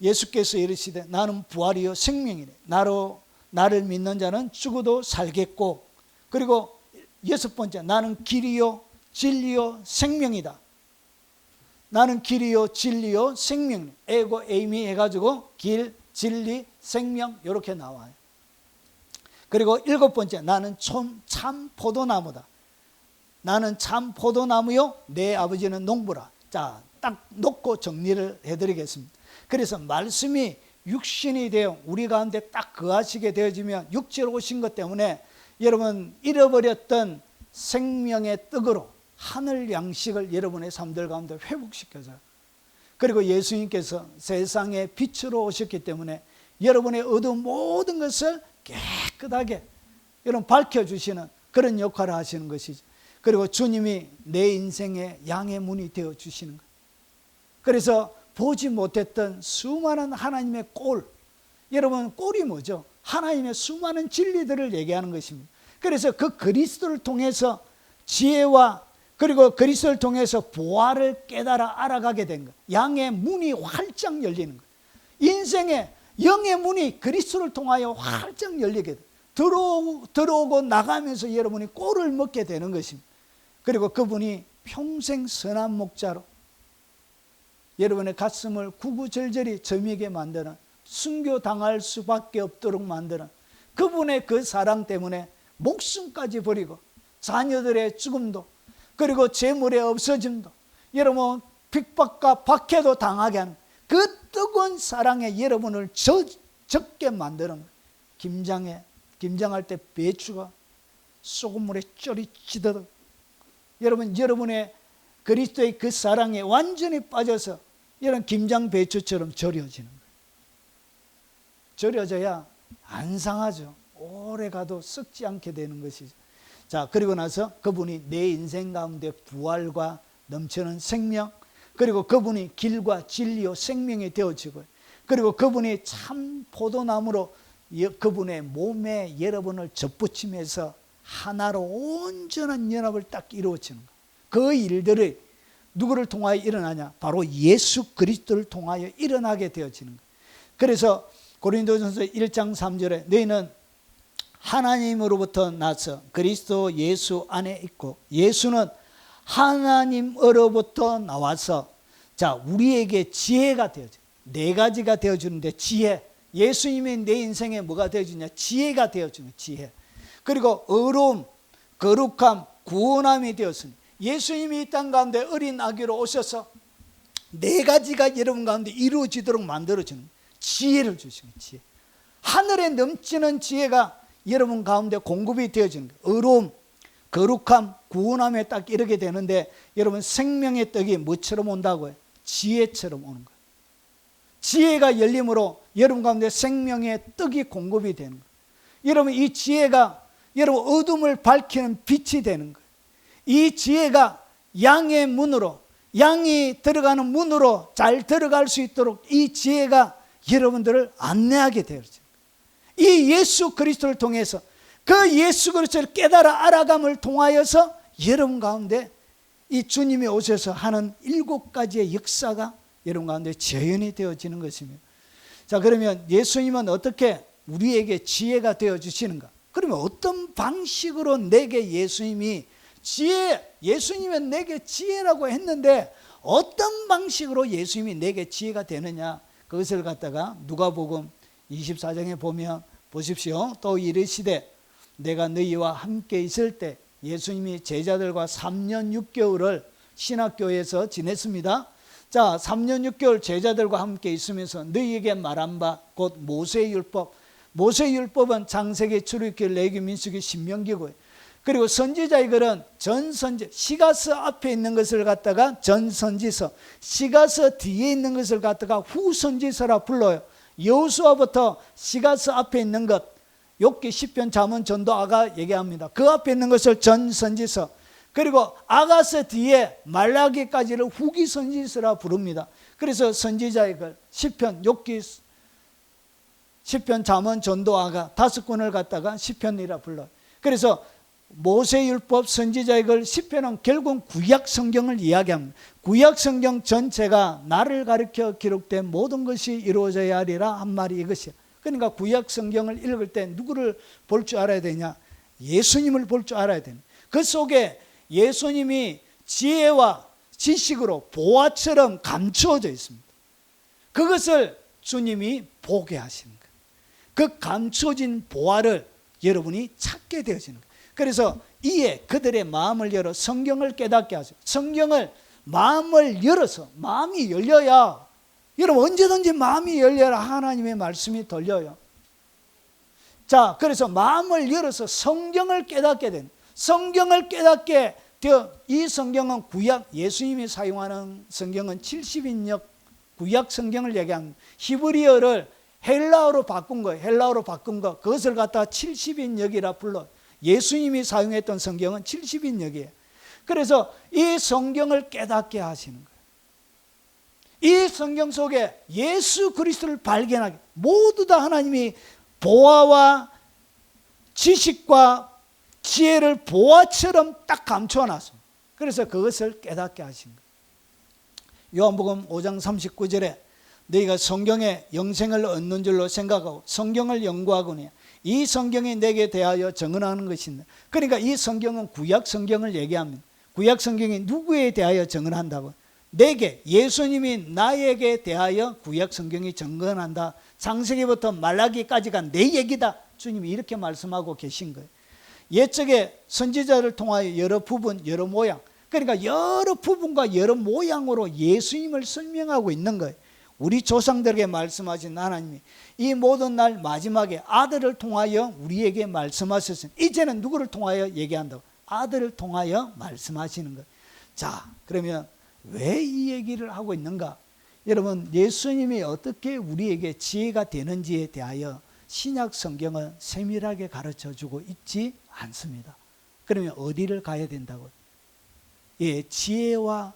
예수께서 이르시되 나는 부활이요 생명이니. 나를 믿는 자는 죽어도 살겠고, 그리고 여섯 번째, 나는 길이요 진리요 생명이다. 나는 길이요 진리요 생명이니. 에고 에이미 해가지고 길, 진리, 생명 이렇게 나와요. 그리고 일곱 번째, 나는 참 포도나무다. 나는 참 포도나무요 내 아버지는 농부라. 자, 딱 놓고 정리를 해드리겠습니다. 그래서 말씀이 육신이 되어 우리 가운데 딱 거하시게 되어지면 육체로 오신 것 때문에 여러분 잃어버렸던 생명의 떡으로 하늘 양식을 여러분의 삶들 가운데 회복시켜줘요. 그리고 예수님께서 세상의 빛으로 오셨기 때문에 여러분의 어두운 모든 것을 깨끗하게 여러분 밝혀주시는 그런 역할을 하시는 것이죠. 그리고 주님이 내 인생의 양의 문이 되어주시는 거예요. 그래서 보지 못했던 수많은 하나님의 꼴, 여러분 꼴이 뭐죠? 하나님의 수많은 진리들을 얘기하는 것입니다. 그래서 그 그리스도를 통해서 지혜와 그리고 그리스도를 통해서 보화를 깨달아 알아가게 된 거예요. 양의 문이 활짝 열리는 거예요. 인생의 영의 문이 그리스도를 통하여 활짝 열리게 돼요. 들어오고 나가면서 여러분이 꼴을 먹게 되는 것입니다. 그리고 그분이 평생 선한 목자로 여러분의 가슴을 구구절절히 저미게 만드는, 순교당할 수밖에 없도록 만드는 그분의 그 사랑 때문에 목숨까지 버리고 자녀들의 죽음도 그리고 재물의 없어짐도 여러분 핍박과 박해도 당하게 하는 그 뜨거운 사랑에 여러분을 적게 만드는, 김장할 때 배추가 소금물에 쫄이치듯 여러분의 그리스도의 그 사랑에 완전히 빠져서 이런 김장 배추처럼 절여지는 거예요. 절여져야 안 상하죠. 오래 가도 썩지 않게 되는 것이죠. 자, 그리고 나서 그분이 내 인생 가운데 부활과 넘치는 생명, 그리고 그분이 길과 진리요 생명이 되어지고, 그리고 그분이 참 포도나무로 그분의 몸에 여러분을 접붙이면서 하나로 온전한 연합을 딱 이루어지는 거예요. 그 일들이 누구를 통하여 일어나냐? 바로 예수 그리스도를 통하여 일어나게 되어지는 거예요. 그래서 고린도전서 1장 3절에 너희는 하나님으로부터 나서 그리스도 예수 안에 있고, 예수는 하나님으로부터 나와서 자 우리에게 지혜가 되어져. 네 가지가 되어주는데 지혜, 예수님이 내 인생에 뭐가 되어주냐? 지혜가 되어주는 지혜. 그리고 의로움, 거룩함, 구원함이 되었습니다. 예수님이 이 땅 가운데 어린 아기로 오셔서 네 가지가 여러분 가운데 이루어지도록 만들어주는 지혜를 주시는 지혜. 하늘에 넘치는 지혜가 여러분 가운데 공급이 되어지는 거예요. 의로움, 거룩함, 구원함에 딱 이르게 되는데 여러분 생명의 떡이 뭐처럼 온다고요? 지혜처럼 오는 거예요. 지혜가 열림으로 여러분 가운데 생명의 떡이 공급이 되는 거예요. 여러분 이 지혜가 여러분 어둠을 밝히는 빛이 되는 거예요. 이 지혜가 양의 문으로 양이 들어가는 문으로 잘 들어갈 수 있도록 이 지혜가 여러분들을 안내하게 되었죠. 이 예수 그리스도를 통해서 그 예수 그리스도를 깨달아 알아감을 통하여서 여러분 가운데 이 주님이 오셔서 하는 7가지의 역사가 여러분 가운데 재현이 되어지는 것입니다. 자, 그러면 예수님은 어떻게 우리에게 지혜가 되어주시는가? 그러면 어떤 방식으로 내게 예수님이 예수님은 내게 지혜라고 했는데 어떤 방식으로 예수님이 내게 지혜가 되느냐? 그것을 갖다가 누가복음 24장에 보면 보십시오. 또 이르시되 내가 너희와 함께 있을 때, 예수님이 제자들과 3년 6개월을 신학교에서 지냈습니다. 자, 3년 6개월 제자들과 함께 있으면서 너희에게 말한 바 곧 모세의 율법, 모세의 율법은 창세기, 출애굽기, 레위기, 민수기, 신명기고요. 그리고 선지자의 글은 전선지, 시가서 앞에 있는 것을 갖다가 전선지서, 시가서 뒤에 있는 것을 갖다가 후선지서라 불러요. 여호수아부터 시가서 앞에 있는 것, 욥기, 시편, 잠언, 전도, 아가 얘기합니다. 그 앞에 있는 것을 전선지서, 그리고 아가서 뒤에 말라기까지를 후기선지서라 부릅니다. 그래서 선지자의 글, 시편, 욥기, 시편, 잠언, 전도, 아가 5권을 갖다가 시편이라 불러요. 그래서 모세율법, 선지자의 글, 시편은 결국 구약 성경을 이야기합니다. 구약 성경 전체가 나를 가리켜 기록된 모든 것이 이루어져야 하리라 한 말이 이것이야. 그러니까 구약 성경을 읽을 때 누구를 볼 줄 알아야 되냐? 예수님을 볼 줄 알아야 되는. 그 속에 예수님이 지혜와 지식으로 보화처럼 감추어져 있습니다. 그것을 주님이 보게 하시는 거예요. 그 감추어진 보화를 여러분이 찾게 되어지는 거예요. 그래서 이에 그들의 마음을 열어 성경을 깨닫게 하죠. 성경을 마음을 열어서, 마음이 열려야, 여러분 언제든지 마음이 열려야 하나님의 말씀이 들려요. 자, 그래서 마음을 열어서 성경을 깨닫게 되는, 성경을 깨닫게 되어, 이 성경은 구약, 예수님이 사용하는 성경은 70인역 구약 성경을 얘기합니다. 히브리어를 헬라어로 바꾼 거예요. 헬라어로 바꾼 거, 그것을 갖다가 70인역이라 불러. 예수님이 사용했던 성경은 70인역이에요. 그래서 이 성경을 깨닫게 하시는 거예요. 이 성경 속에 예수 그리스도를 발견하게, 모두 다 하나님이 보화와 지식과 지혜를 보화처럼 딱 감춰놨습니다. 그래서 그것을 깨닫게 하신 거예요. 요한복음 5장 39절에 너희가 성경에 영생을 얻는 줄로 생각하고 성경을 연구하거니 이 성경이 내게 대하여 증언하는 것인데, 그러니까 이 성경은 구약 성경을 얘기합니다. 구약 성경이 누구에 대하여 증언한다고? 내게, 예수님이 나에게 대하여 구약 성경이 증언한다. 창세기부터 말라기까지가 내 얘기다. 주님이 이렇게 말씀하고 계신 거예요. 옛적에 선지자를 통하여 여러 부분, 여러 모양, 그러니까 여러 부분과 여러 모양으로 예수님을 설명하고 있는 거예요. 우리 조상들에게 말씀하신 하나님이 이 모든 날 마지막에 아들을 통하여 우리에게 말씀하셨으니 이제는 누구를 통하여 얘기한다고? 아들을 통하여 말씀하시는 거예요. 자, 그러면 왜 이 얘기를 하고 있는가? 여러분, 예수님이 어떻게 우리에게 지혜가 되는지에 대하여 신약 성경은 세밀하게 가르쳐주고 있지 않습니다. 그러면 어디를 가야 된다고요? 예, 지혜와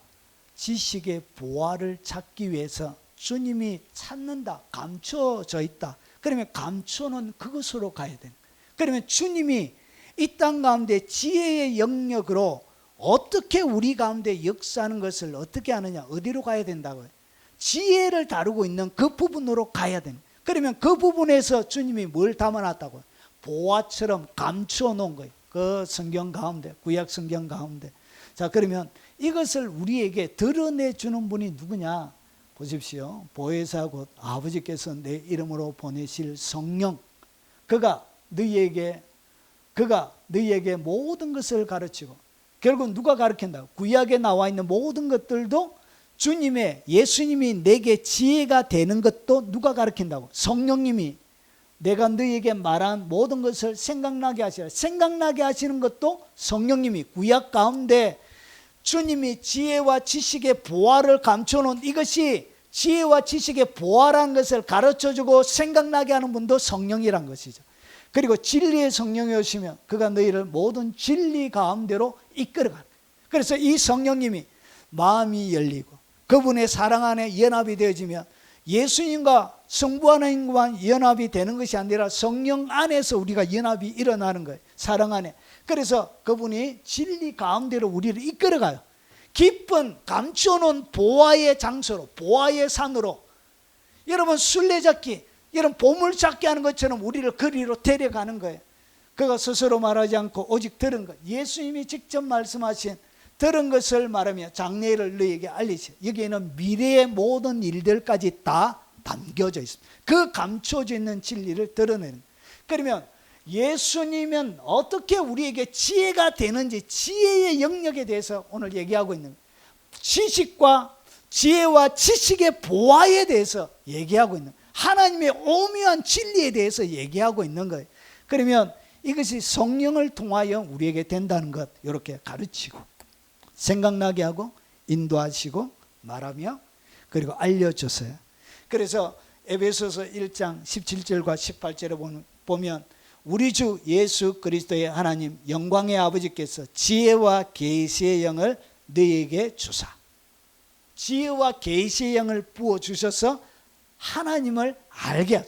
지식의 보화를 찾기 위해서 주님이 찾는다, 감춰져 있다. 그러면 감춰놓은 그것으로 가야 됩니다. 그러면 주님이 이 땅 가운데 지혜의 영역으로 어떻게 우리 가운데 역사하는 것을 어떻게 하느냐, 어디로 가야 된다고요? 지혜를 다루고 있는 그 부분으로 가야 됩니다. 그러면 그 부분에서 주님이 뭘 담아놨다고요? 보화처럼 감추어 놓은 거예요. 그 성경 가운데, 구약 성경 가운데. 자, 그러면 이것을 우리에게 드러내주는 분이 누구냐? 보십시오. 보혜사 곧 아버지께서 내 이름으로 보내실 성령, 그가 너희에게 모든 것을 가르치고, 결국 누가 가르친다고? 구약에 나와 있는 모든 것들도 주님의, 예수님이 내게 지혜가 되는 것도 누가 가르친다고? 성령님이 내가 너희에게 말한 모든 것을 생각나게 하시라. 생각나게 하시는 것도 성령님이, 구약 가운데 주님이 지혜와 지식의 보화를 감춰놓은 이것이, 지혜와 지식의 보화라는 것을 가르쳐주고 생각나게 하는 분도 성령이란 것이죠. 그리고 진리의 성령이 오시면 그가 너희를 모든 진리 가운데로 이끌어가는. 그래서 이 성령님이 마음이 열리고 그분의 사랑 안에 연합이 되어지면 예수님과 성부 하나님과만 연합이 되는 것이 아니라 성령 안에서 우리가 연합이 일어나는 거예요. 사랑 안에. 그래서 그분이 진리 가운데로 우리를 이끌어가요. 깊은 감춰놓은 보화의 장소로, 보화의 산으로. 여러분 술래잡기, 여러분 보물찾기 하는 것처럼 우리를 거리로 데려가는 거예요. 그가 스스로 말하지 않고 오직 들은 것, 예수님이 직접 말씀하신 들은 것을 말하며 장래를 너희에게 알리시오. 여기에는 미래의 모든 일들까지 다 담겨져 있습니다. 그 감춰져 있는 진리를 드러내는 거예요. 그러면 예수님은 어떻게 우리에게 지혜가 되는지, 지혜의 영역에 대해서 오늘 얘기하고 있는 거예요. 지식과 지혜와 지식의 보화에 대해서 얘기하고 있는 거예요. 하나님의 오묘한 진리에 대해서 얘기하고 있는 거예요. 그러면 이것이 성령을 통하여 우리에게 된다는 것, 이렇게 가르치고 생각나게 하고 인도하시고 말하며 그리고 알려줬어요. 그래서 에베소서 1장 17절과 18절에 보면 우리 주 예수 그리스도의 하나님 영광의 아버지께서 지혜와 계시의 영을 너희에게 주사, 지혜와 계시의 영을 부어주셔서 하나님을 알게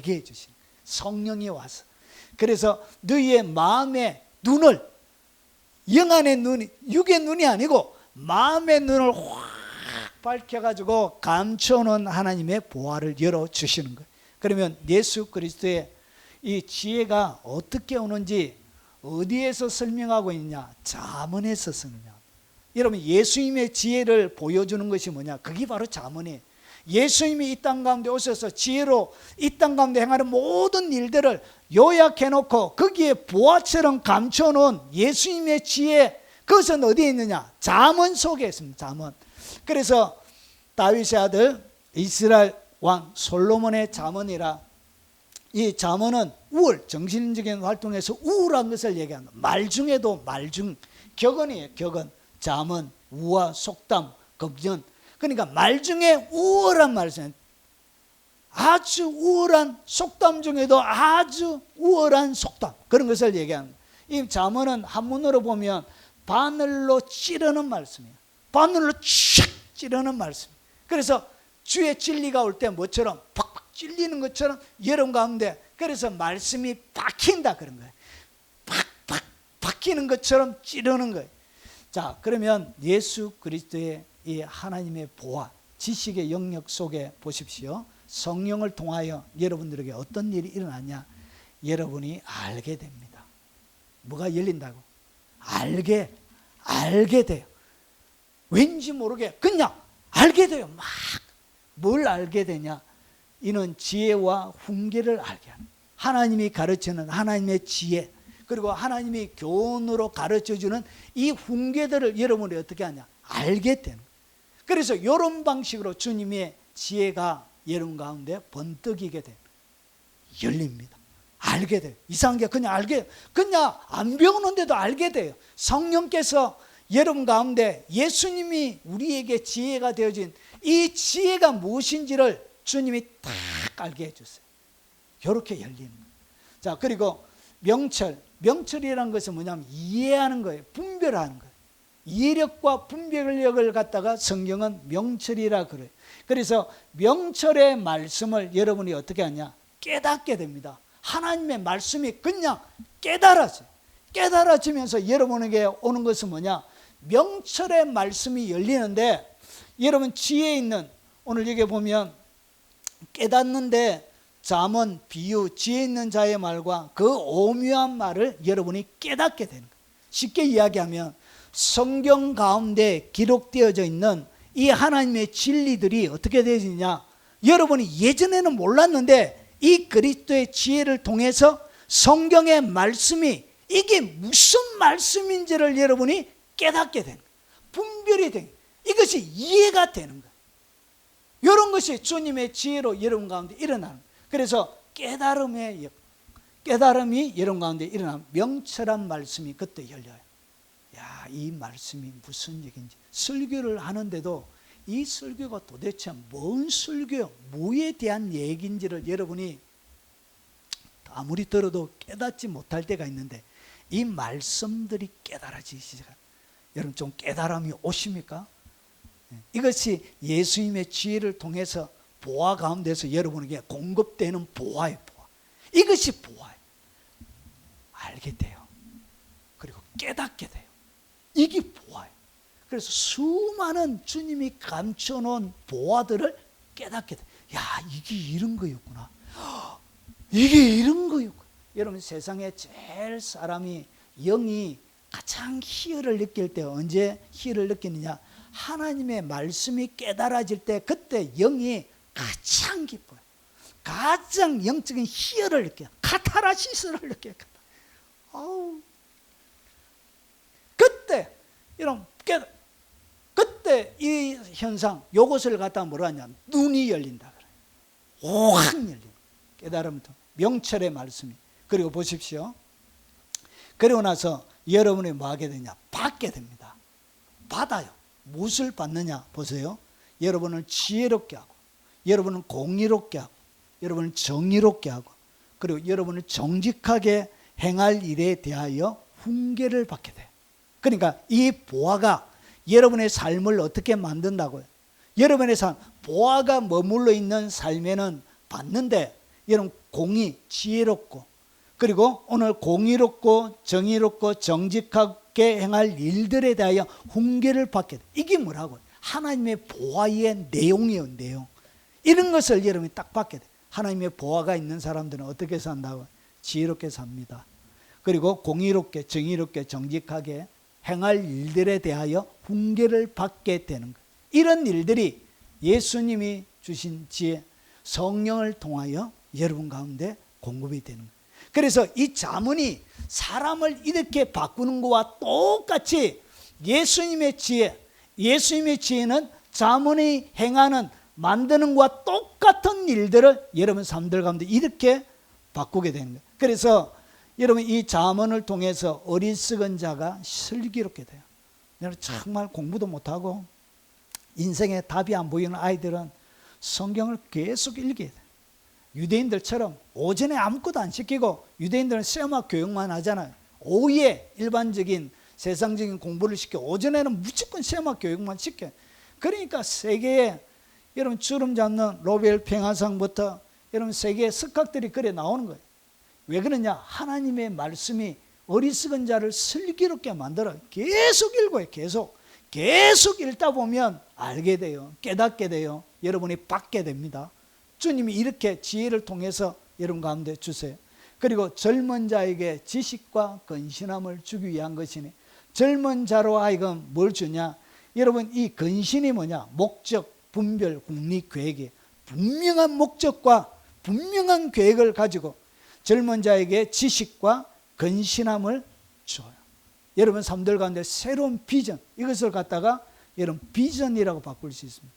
해주신 성령이 와서, 그래서 너희의 마음의 눈을, 영안의 눈이, 육의 눈이 아니고 마음의 눈을 확 밝혀가지고 감춰놓은 하나님의 보화를 열어주시는 거예요. 그러면 예수 그리스도의 이 지혜가 어떻게 오는지 어디에서 설명하고 있냐? 잠언에서 설명합니다. 여러분, 예수님의 지혜를 보여주는 것이 뭐냐? 그게 바로 잠언이에요. 예수님이 이 땅 가운데 오셔서 지혜로 이 땅 가운데 행하는 모든 일들을 요약해놓고 거기에 보화처럼 감춰놓은 예수님의 지혜, 그것은 어디에 있느냐? 잠언 속에 있습니다. 잠언. 그래서 다윗의 아들 이스라엘 왕 솔로몬의 잠언이라, 이 잠언은 우울, 정신적인 활동에서 우울한 것을 얘기합니다. 말 중에도 말중, 격언이에요. 격언, 잠언, 우화, 속담, 겁전. 그러니까 말 중에 우월한 말씀, 아주 우월한 속담 중에도 아주 우월한 속담, 그런 것을 얘기합니다. 이 잠언은 한문으로 보면 바늘로 찌르는 말씀이에요. 바늘로 촥 찌르는 말씀. 그래서 주의 진리가 올 때 뭐처럼 팍팍 찔리는 것처럼 여러분 가운데, 그래서 말씀이 박힌다 그런 거예요. 팍팍 박히는 것처럼 찌르는 거예요. 자, 그러면 예수 그리스도의 이 하나님의 보화, 지식의 영역 속에 보십시오. 성령을 통하여 여러분들에게 어떤 일이 일어나냐? 여러분이 알게 됩니다. 뭐가 열린다고? 알게 돼요. 왠지 모르게 그냥 알게 돼요. 막 뭘 알게 되냐? 이는 지혜와 훈계를 알게 하는, 하나님이 가르치는 하나님의 지혜, 그리고 하나님이 교훈으로 가르쳐주는 이 훈계들을 여러분이 어떻게 하냐? 알게 되는 거예요. 그래서 이런 방식으로 주님의 지혜가 여러분 가운데 번뜩이게 돼요. 열립니다. 알게 돼요. 이상한 게 그냥 알게, 그냥 안 배우는데도 알게 돼요. 성령께서 여러분 가운데 예수님이 우리에게 지혜가 되어진 이 지혜가 무엇인지를 주님이 딱 알게 해주세요. 이렇게 열리는 거예요. 자, 그리고 명철이라는 것은 뭐냐면 이해하는 거예요. 분별하는 거예요. 이해력과 분별력을 갖다가 성경은 명철이라 그래요. 그래서 명철의 말씀을 여러분이 어떻게 하냐? 깨닫게 됩니다. 하나님의 말씀이 그냥 깨달아져요. 깨달아지면서 여러분에게 오는 것은 뭐냐? 명철의 말씀이 열리는데, 여러분 지혜 있는, 오늘 여기 보면 깨닫는데 잠언, 비유, 지혜 있는 자의 말과 그 오묘한 말을 여러분이 깨닫게 되는 거예요. 쉽게 이야기하면 성경 가운데 기록되어져 있는 이 하나님의 진리들이 어떻게 되어지냐? 여러분이 예전에는 몰랐는데 이 그리스도의 지혜를 통해서 성경의 말씀이 이게 무슨 말씀인지를 여러분이 깨닫게 되는 거예요. 분별이 되는 거예요. 이것이 이해가 되는 거예요. 이런 것이 주님의 지혜로 여러분 가운데 일어나는 거예요. 그래서 깨달음이 여러분 가운데 일어나면 명철한 말씀이 그때 열려요. 야, 이 말씀이 무슨 얘기인지. 설교를 하는데도 이 설교가 도대체 뭔 설교요? 뭐에 대한 얘기인지를 여러분이 아무리 들어도 깨닫지 못할 때가 있는데 이 말씀들이 깨달아지기 시작합니다. 여러분 좀 깨달음이 오십니까? 이것이 예수님의 지혜를 통해서 보화 가운데서 여러분에게 공급되는 보화예요. 보화. 이것이 보화예요. 알게 돼요. 그리고 깨닫게 돼요. 이게 보화예요. 그래서 수많은 주님이 감춰놓은 보화들을 깨닫게 돼요. 야, 이게 이런 거였구나. 이게 이런 거였구나. 여러분, 세상에 제일 사람이 영이 가장 희열을 느낄 때 언제 희열을 느끼느냐? 하나님의 말씀이 깨달아질 때 그때 영이 가장 기뻐요. 가장 영적인 희열을 느껴요. 카타르시스를 느껴요. 그때 여러분 그때 이 현상 요것을 갖다 뭐라 하냐? 눈이 열린다 그래요. 확 열린 깨달음부터 명철의 말씀이. 그리고 보십시오. 그리고 나서 여러분이 뭐 하게 되냐? 받게 됩니다. 받아요. 무엇을 받느냐? 보세요. 여러분을 지혜롭게 하고, 여러분을 공의롭게 하고, 여러분을 정의롭게 하고, 그리고 여러분을 정직하게 행할 일에 대하여 훈계를 받게 돼요. 그러니까 이 보화가 여러분의 삶을 어떻게 만든다고요? 여러분의 삶, 보화가 머물러 있는 삶에는 받는데, 여러분 공의, 지혜롭고, 그리고 오늘 공의롭고 정의롭고 정직하게 행할 일들에 대하여 훈계를 받게 돼. 이게 뭐라고요? 하나님의 보화의 내용이에요. 내용. 이런 것을 여러분이 딱 받게 돼. 하나님의 보화가 있는 사람들은 어떻게 산다고? 지혜롭게 삽니다. 그리고 공의롭게 정의롭게 정직하게 행할 일들에 대하여 훈계를 받게 되는 거예요. 이런 일들이 예수님이 주신 지혜, 성령을 통하여 여러분 가운데 공급이 되는 거예요. 그래서 이 자문이 사람을 이렇게 바꾸는 것과 똑같이 예수님의 지혜, 예수님의 지혜는 자문이 행하는 만드는 것과 똑같은 일들을 여러분 삶들 가운데 이렇게 바꾸게 되는 거예요. 그래서 여러분 이 자문을 통해서 어리석은 자가 슬기롭게 돼요. 여러분 정말 공부도 못하고 인생에 답이 안 보이는 아이들은 성경을 계속 읽게 돼요. 유대인들처럼 오전에 아무것도 안 시키고, 유대인들은 시험학 교육만 하잖아요. 오후에 일반적인 세상적인 공부를 시켜, 오전에는 무조건 시험학 교육만 시켜요. 그러니까 세계에 여러분 주름 잡는 노벨 평화상부터 여러분 세계의 석학들이 그래 나오는 거예요. 왜 그러냐? 하나님의 말씀이 어리석은 자를 슬기롭게 만들어요. 계속 읽어요. 계속 읽다 보면 알게 돼요. 깨닫게 돼요. 여러분이 받게 됩니다. 주님이 이렇게 지혜를 통해서 여러분 가운데 주세요. 그리고 젊은 자에게 지식과 근신함을 주기 위한 것이니, 젊은 자로 하여금 뭘 주냐? 여러분 이 근신이 뭐냐? 목적, 분별, 국리, 계획이 분명한 목적과 분명한 계획을 가지고 젊은 자에게 지식과 근신함을 줘요. 여러분 삶들 가운데 새로운 비전, 이것을 갖다가 여러분 비전이라고 바꿀 수 있습니다.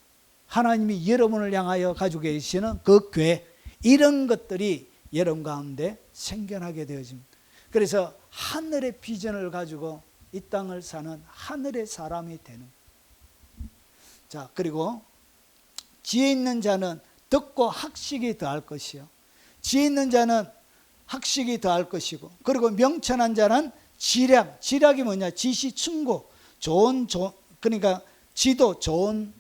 하나님이 여러분을 향하여 가지고 계시는 그 계획, 이런 것들이 여러분 가운데 생겨나게 되어집니다. 그래서 하늘의 비전을 가지고 이 땅을 사는 하늘의 사람이 되는. 자, 그리고 지혜 있는 자는 듣고 학식이 더할 것이요, 지혜 있는 자는 학식이 더할 것이고, 그리고 명철한 자는 지략, 지략이 뭐냐? 지시, 충고, 좋은 그러니까 지도, 좋은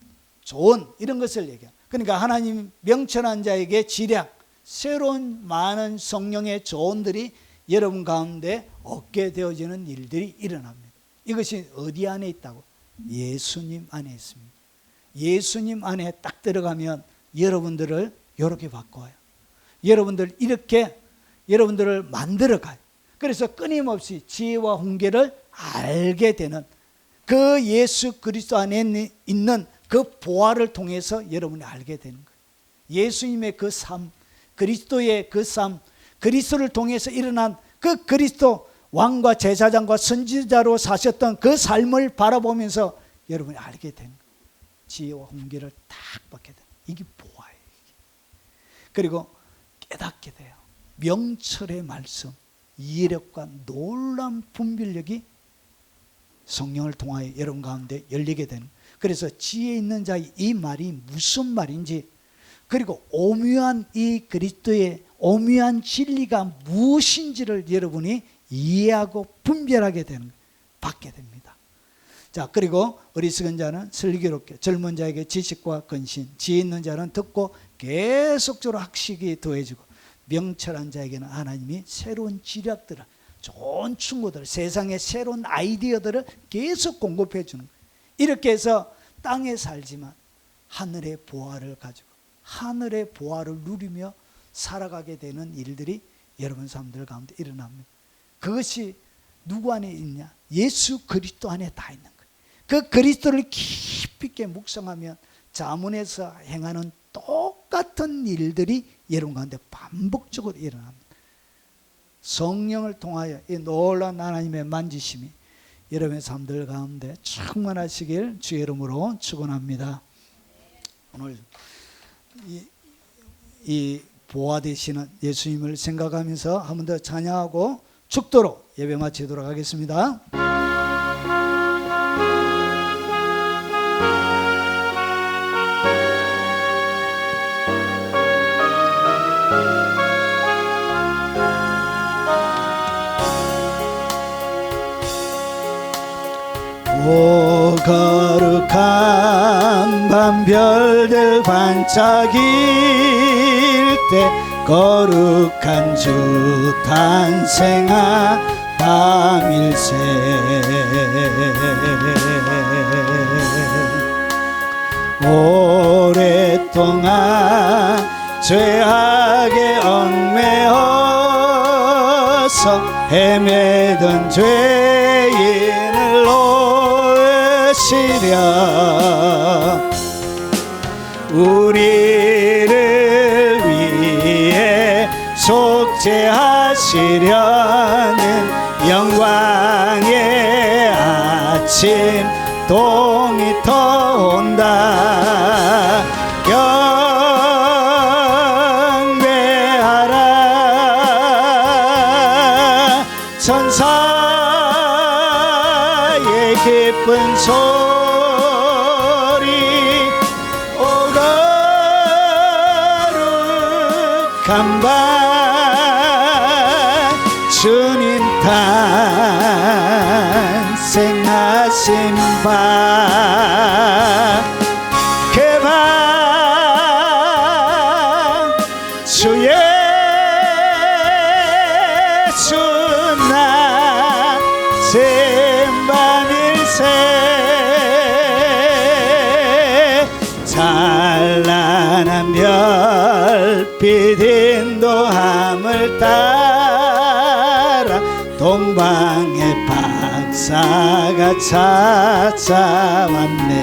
이런 것을 얘기해요. 그러니까 하나님 명철한 자에게 지략, 새로운 많은 성령의 조언들이 여러분 가운데 얻게 되어지는 일들이 일어납니다. 이것이 어디 안에 있다고? 예수님 안에 있습니다. 예수님 안에 딱 들어가면 여러분들을 이렇게 바꿔요. 여러분들 이렇게 여러분들을 만들어 가요. 그래서 끊임없이 지혜와 훈계를 알게 되는 그 예수 그리스도 안에 있는 그 보화를 통해서 여러분이 알게 되는 거예요. 예수님의 그 삶, 그리스도의 그 삶, 그리스도를 통해서 일어난 그 그리스도 왕과 제사장과 선지자로 사셨던 그 삶을 바라보면서 여러분이 알게 되는 거예요. 지혜와 훈계를 딱 받게 돼요. 이게 보화예요. 그리고 깨닫게 돼요. 명철의 말씀, 이해력과 놀라운 분별력이 성령을 통하여 여러분 가운데 열리게 되는. 그래서 지혜 있는 자의 이 말이 무슨 말인지, 그리고 오묘한 이 그리스도의 오묘한 진리가 무엇인지를 여러분이 이해하고 분별하게 되는, 받게 됩니다. 자, 그리고 어리석은 자는 슬기롭게, 젊은 자에게 지식과 근신, 지혜 있는 자는 듣고 계속적으로 학식이 더해지고, 명철한 자에게는 하나님이 새로운 지략들을, 좋은 충고들, 세상의 새로운 아이디어들을 계속 공급해 주는 거예요. 이렇게 해서 땅에 살지만 하늘의 보화를 가지고 하늘의 보화를 누리며 살아가게 되는 일들이 여러분 사람들 가운데 일어납니다. 그것이 누구 안에 있냐? 예수 그리스도 안에 다 있는 거예요. 그 그리스도를 깊이 있게 묵상하면 자문에서 행하는 똑같은 일들이 여러분 가운데 반복적으로 일어납니다. 성령을 통하여 이 놀라운 하나님의 만지심이 여러분의 삶들 가운데 충만하시길 주의 이름으로 축원합니다. 오늘 이 보화 되시는 예수님을 생각하면서 한 번 더 찬양하고 축도로 예배 마치도록 하겠습니다. 오 거룩한 밤 별들 반짝일 때 거룩한 주 탄생한 밤일세 오랫동안 죄악에 얽매여서 헤매던 죄인을 놓으시려 우리를 위해 속죄하시려는 영광의 아침 동이 터온다. 경배하라 천사의 기쁜 소리 오 거룩한 밤 주님 탄생하신 밤 그 밤 주 예수 나신 밤일세 찬란한 별빛 인도함을 따라 동방의 박사가 찾아왔네.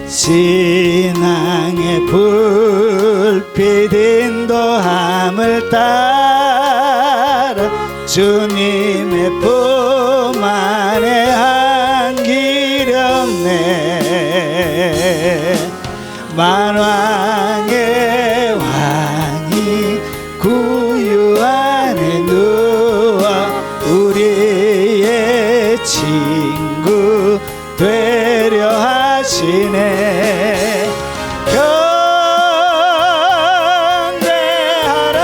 신앙의 불빛 인도함을 따라 주님의 품 안에 안기렵네. 만왕의 왕이 구유 안에 누워 우리의 친구 되려 하시네. 경배하라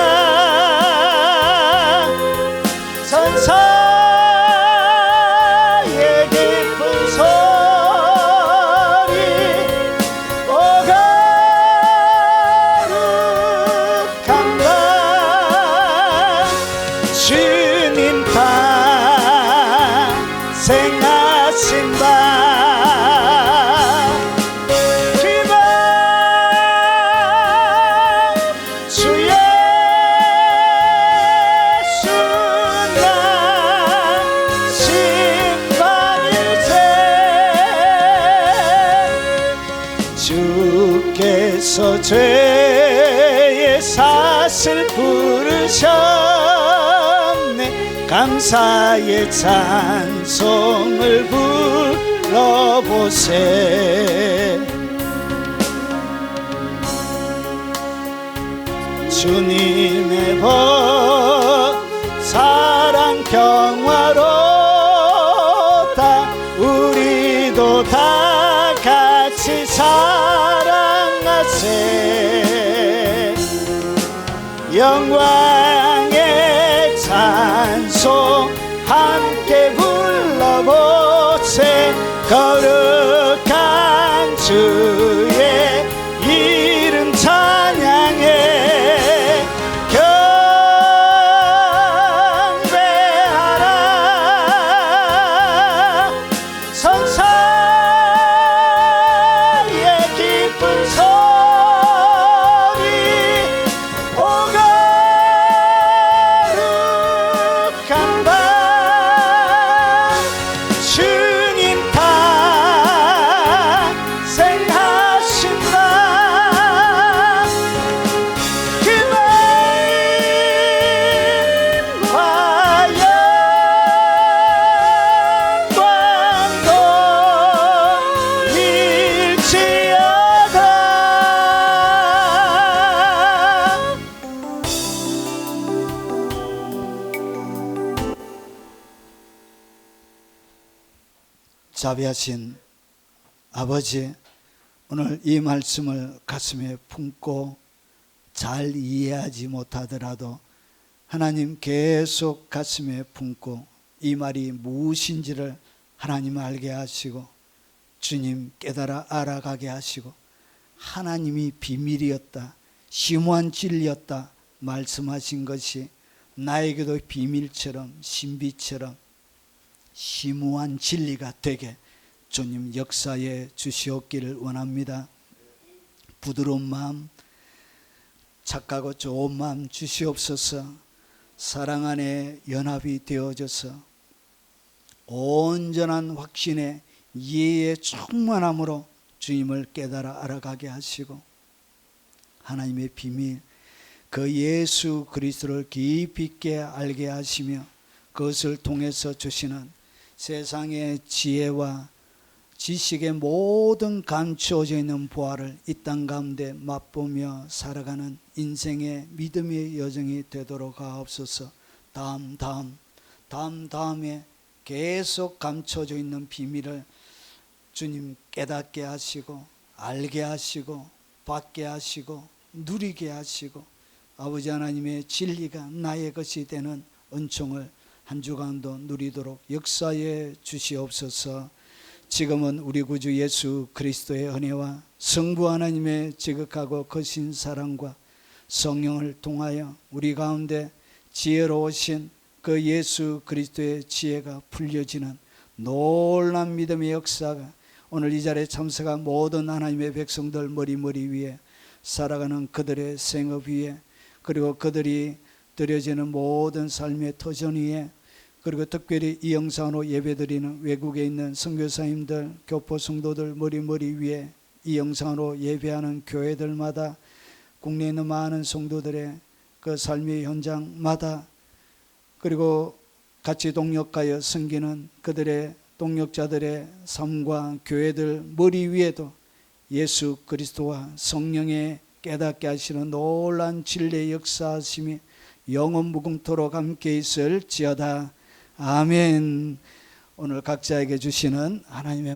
천사의 기쁜 소리 오 거룩한 밤 주님 탄생하신 밤 주께서 죄의 삭을 부르셨네. 감사의 찬송을 불러보세. 주님의 법 사랑 평화롭다. 우리도 다 같이 사랑하세. 영광의 찬 찬송 함께 불러보세. 거룩한 주의 이름 찬양해 경배하라. 선사의 기쁜 소리 오 거룩한 밤 주님 탄생하신다. 그날과 영광도 일지어다. 자비하신 아버지, 오늘 이 말씀을 가슴에 품고 잘 이해하지 못하더라도 하나님 계속 가슴에 품고 이 말이 무엇인지를 하나님 알게 하시고 주님 깨달아 알아가게 하시고 하나님이 비밀이었다, 심오한 진리였다 말씀하신 것이 나에게도 비밀처럼 신비처럼 심오한 진리가 되게 주님 역사에 주시옵기를 원합니다. 부드러운 마음, 착하고 좋은 마음 주시옵소서. 사랑 안에 연합이 되어져서 온전한 확신에 이해의 충만함으로 주님을 깨달아 알아가게 하시고 하나님의 비밀, 그 예수 그리스도를 깊이 있게 알게 하시며 그것을 통해서 주시는 세상의 지혜와 지식의 모든 감추어져 있는 보화를 이 땅 가운데 맛보며 살아가는 인생의 믿음의 여정이 되도록 하옵소서. 다음에 계속 감춰져 있는 비밀을 주님 깨닫게 하시고 알게 하시고 받게 하시고 누리게 하시고 아버지 하나님의 진리가 나의 것이 되는 은총을 한 주간도 누리도록 역사해 주시옵소서. 지금은 우리 구주 예수 그리스도의 은혜와 성부 하나님의 지극하고 거신 사랑과 성령을 통하여 우리 가운데 지혜로우신 그 예수 그리스도의 지혜가 풀려지는 놀라운 믿음의 역사가 오늘 이 자리에 참석한 모든 하나님의 백성들 머리 위에 살아가는 그들의 생업 위에 그리고 그들이 드려지는 모든 삶의 터전 위에 그리고 특별히 이 영상으로 예배드리는 외국에 있는 선교사님들, 교포 성도들 머리 위에 이 영상으로 예배하는 교회들마다 국내에 있는 많은 성도들의 그 삶의 현장마다 그리고 같이 동역하여 섬기는 그들의 동역자들의 삶과 교회들 머리 위에도 예수 그리스도와 성령의 깨닫게 하시는 놀라운 진리의 역사하심이 영원 무궁토록 함께 있을지어다. 아멘. 오늘 각자에게 주시는 하나님의